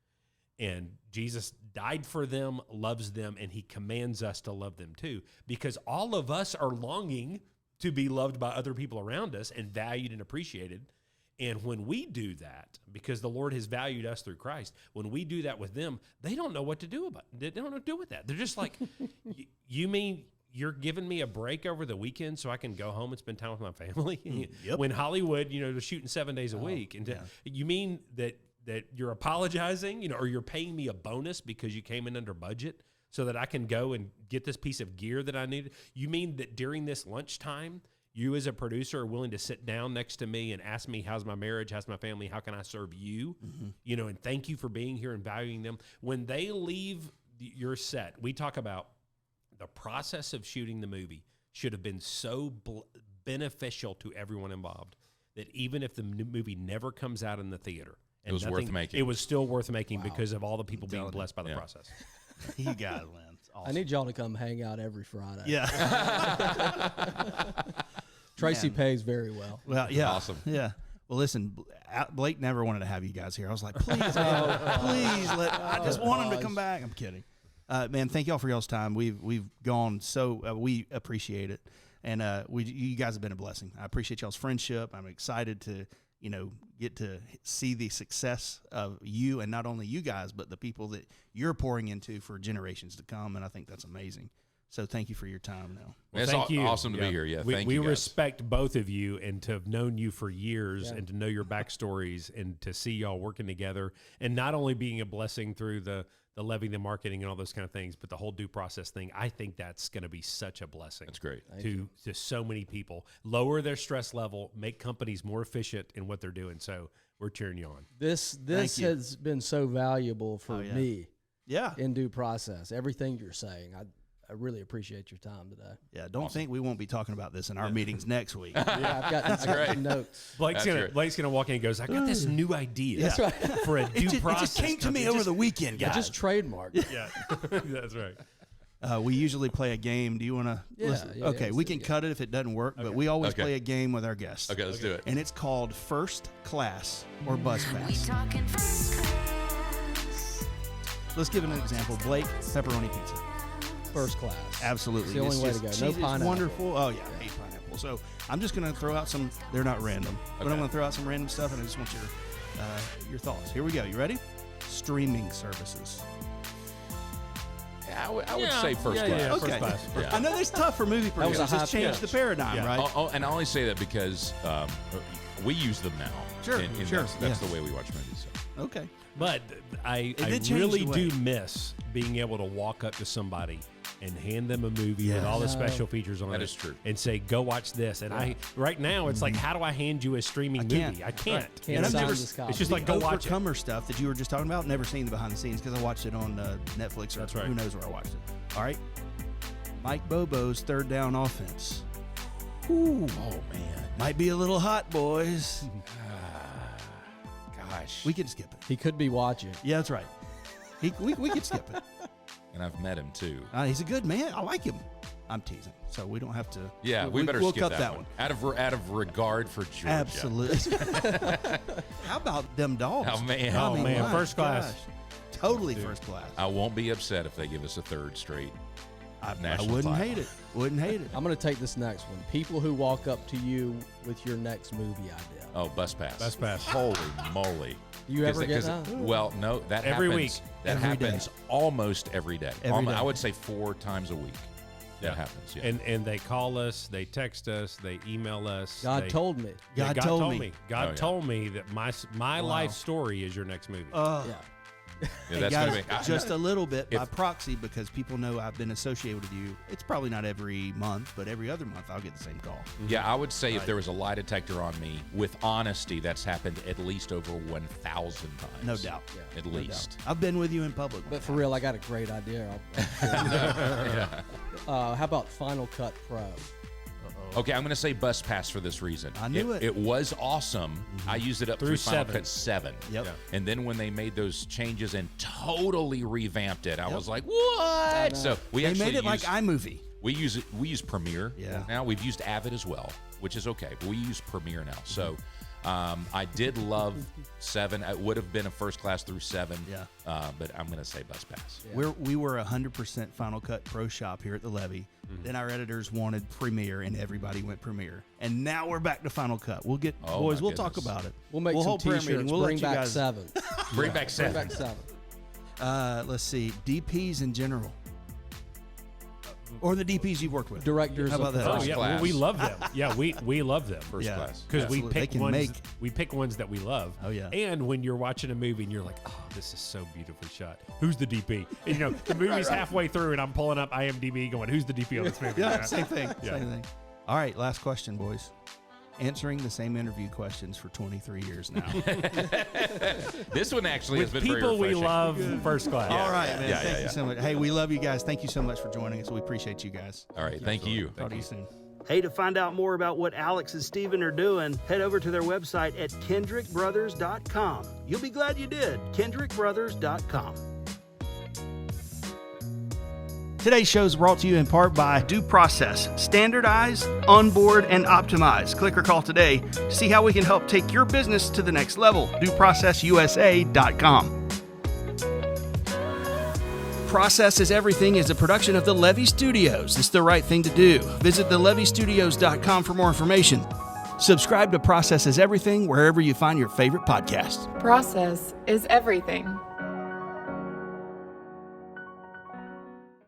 and Jesus died for them, loves them, and he commands us to love them too, because all of us are longing to be loved by other people around us and valued and appreciated. And when we do that, because the Lord has valued us through Christ, when we do that with them, they don't know what to do about it. They don't know what to do with that. They're just like, you mean you're giving me a break over the weekend so I can go home and spend time with my family? Yep. When Hollywood, you know, they're shooting 7 days a week. And you mean that you're apologizing, you know, or you're paying me a bonus because you came in under budget so that I can go and get this piece of gear that I needed? You mean that during this lunchtime, you as a producer are willing to sit down next to me and ask me, how's my marriage, how's my family, how can I serve you? You know, and thank you for being here and valuing them. When they leave your set, we talk about the process of shooting the movie should have been so beneficial to everyone involved that even if the movie never comes out in the theater, and it was worth making. It was still worth making because of all the people being blessed by the process. You got it, Lynn. It's awesome. I need y'all to come hang out every Friday. Yeah. Tracy pays very well. Well, yeah. Awesome. Yeah. Well, listen, Blake never wanted to have you guys here. I was like, please, man, please I just want him to come back. I'm kidding. Man, thank y'all for y'all's time. We've gone so we appreciate it, and you guys have been a blessing. I appreciate y'all's friendship. I'm excited to get to see the success of you, and not only you guys, but the people that you're pouring into for generations to come. And I think that's amazing. So thank you for your time now. Well, it's thank you. Awesome to be here. Yeah, thank you We guys. respect both of you, and to have known you for years and to know your backstories and to see y'all working together, and not only being a blessing through the levy, the marketing, and all those kind of things, but the whole due process thing. I think that's going to be such a blessing. That's great. To so many people. Lower their stress level, make companies more efficient in what they're doing. So we're cheering you on. This Thank you. has been so valuable for me Yeah. in due process. Everything you're saying, I really appreciate your time today. Yeah. Don't think we won't be talking about this in our meetings next week. Yeah, I got some notes. Blake's gonna walk in and goes, I got this new idea That's right. for a due process. It just came to me company." over the weekend, I guys. just trademarked. Yeah, that's right. We usually play a game. Do you want to listen? Yeah, okay, let's we do can it. cut it if it doesn't work, but we always Okay. play a game with our guests. Okay, let's do it. And it's called First Class or Bus Pass. Talking first class. Let's give an example. Blake, pepperoni pizza. First class. Absolutely. It's the only It's way just to go. cheese No is pineapple. wonderful. Oh, yeah, I hate pineapple. So I'm just going to throw out some, they're not random, but I'm Okay. going to throw out some random stuff, and I just want your thoughts. Here we go. You ready? Streaming services. Yeah, I would say first class. Yeah, Okay. first class. Yeah. I know that's tough for movie was a producers. high It's changed pitch. the paradigm, Yeah. right? And I only say that because we use them now. Sure, and sure, That's yeah. the way we watch movies. So. Okay. But I did change really the way. do miss being able to walk up to somebody and hand them a movie with Yes. all the special features on That it. is true. And say, go watch this. And right now, it's like, how do I hand you a streaming can't. movie? I can't. Can't And I've sign never- this copy. It's just like, The go watch it. Overcomer stuff that you were just talking about, never seen the behind the scenes because I watched it on Netflix or That's right. who knows where I watched it. All right. Mike Bobo's third down offense. Ooh. Oh man, Might be a little hot, boys. gosh. We could skip it. He could be watching. Yeah, that's right. We could skip it. And I've met him too. He's a good man. I like him. I'm teasing, so we don't have to. Yeah, we better we'll skip cut that one. Out of regard for Georgia. Absolutely. How about them dogs? Oh, man. Oh, man, my first class. gosh. Totally first class. I won't be upset if they give us a third straight. I national wouldn't title. hate it. Wouldn't hate it. I'm going to take this next one. People who walk up to you with your next movie idea. Oh, bus pass. Bus pass. Holy moly! You ever get 'cause that? Well, no, that Every happens. week. That Every day. happens almost every day. Every day. I would say 4 times a week. That happens. Yeah. And they call us, they text us, they email us. God they- told me. Yeah, God told me. God Oh, yeah. told me that my life story is your next movie. Yeah. Yeah, that's Guys, going to be just a little bit by if- proxy because people know I've been associated with you. It's probably not every month, but every other month I'll get the same call. Yeah, I would say if there was a lie detector on me, with honesty, that's happened at least over 1,000 times. No doubt. At No least. doubt. I've been with you in public. But for real, I got a great idea. How about Final Cut Pro? Okay, I'm going to say Bus Pass for this reason. I knew it. It was awesome. I used it up through Final 7. Cut 7. Yep. Yeah. And then when they made those changes and totally revamped it, I was like, what? So we They actually made it like use- iMovie. We use Premiere Yeah. now. We've used Avid as well, which is okay, but we use Premiere now. So I did love 7. It would have been a first class through 7. Yeah. But I'm going to say Bus Pass. We were 100% Final Cut Pro shop here at the Levy. Then our editors wanted Premiere, and everybody went Premiere. And now we're back to Final Cut. We'll get Oh, boys. my We'll talk goodness. about it. We'll make some hold prayer T-shirts. meeting. We'll Bring let you back guys. 7. Bring back 7. Bring back 7. Let's see, DPs in general, or the DPs you've worked with. Directors. How about of that? Oh First yeah, class. well, we love them. Yeah, we love them First Yeah. class. because we Absolutely. They pick can ones. make- We pick ones that we love. Oh, yeah. And when you're watching a movie and you're like, oh, this is so beautifully shot. Who's the DP? And, you know, the movie's halfway through, and I'm pulling up IMDb, going, who's the DP on this movie? Yeah, same thing. Yeah. Same thing. All right, last question, boys. Answering the same interview questions for 23 years now. This one actually With has been very people we refreshing. love, first class. All right, man. Yeah, Thank yeah, you so much. Hey, we love you guys. Thank you so much for joining us. We appreciate you guys. All right, thank you. Talk to you soon. Hey, to find out more about what Alex and Stephen are doing, head over to their website at kendrickbrothers.com. You'll be glad you did. kendrickbrothers.com. Today's show is brought to you in part by Due Process. Standardize, onboard, and optimize. Click or call today to see how we can help take your business to the next level. DueProcessUSA.com. Process is Everything is a production of the Levy Studios. It's the right thing to do. Visit thelevystudios.com for more information. Subscribe to Process is Everything wherever you find your favorite podcast. Process is everything.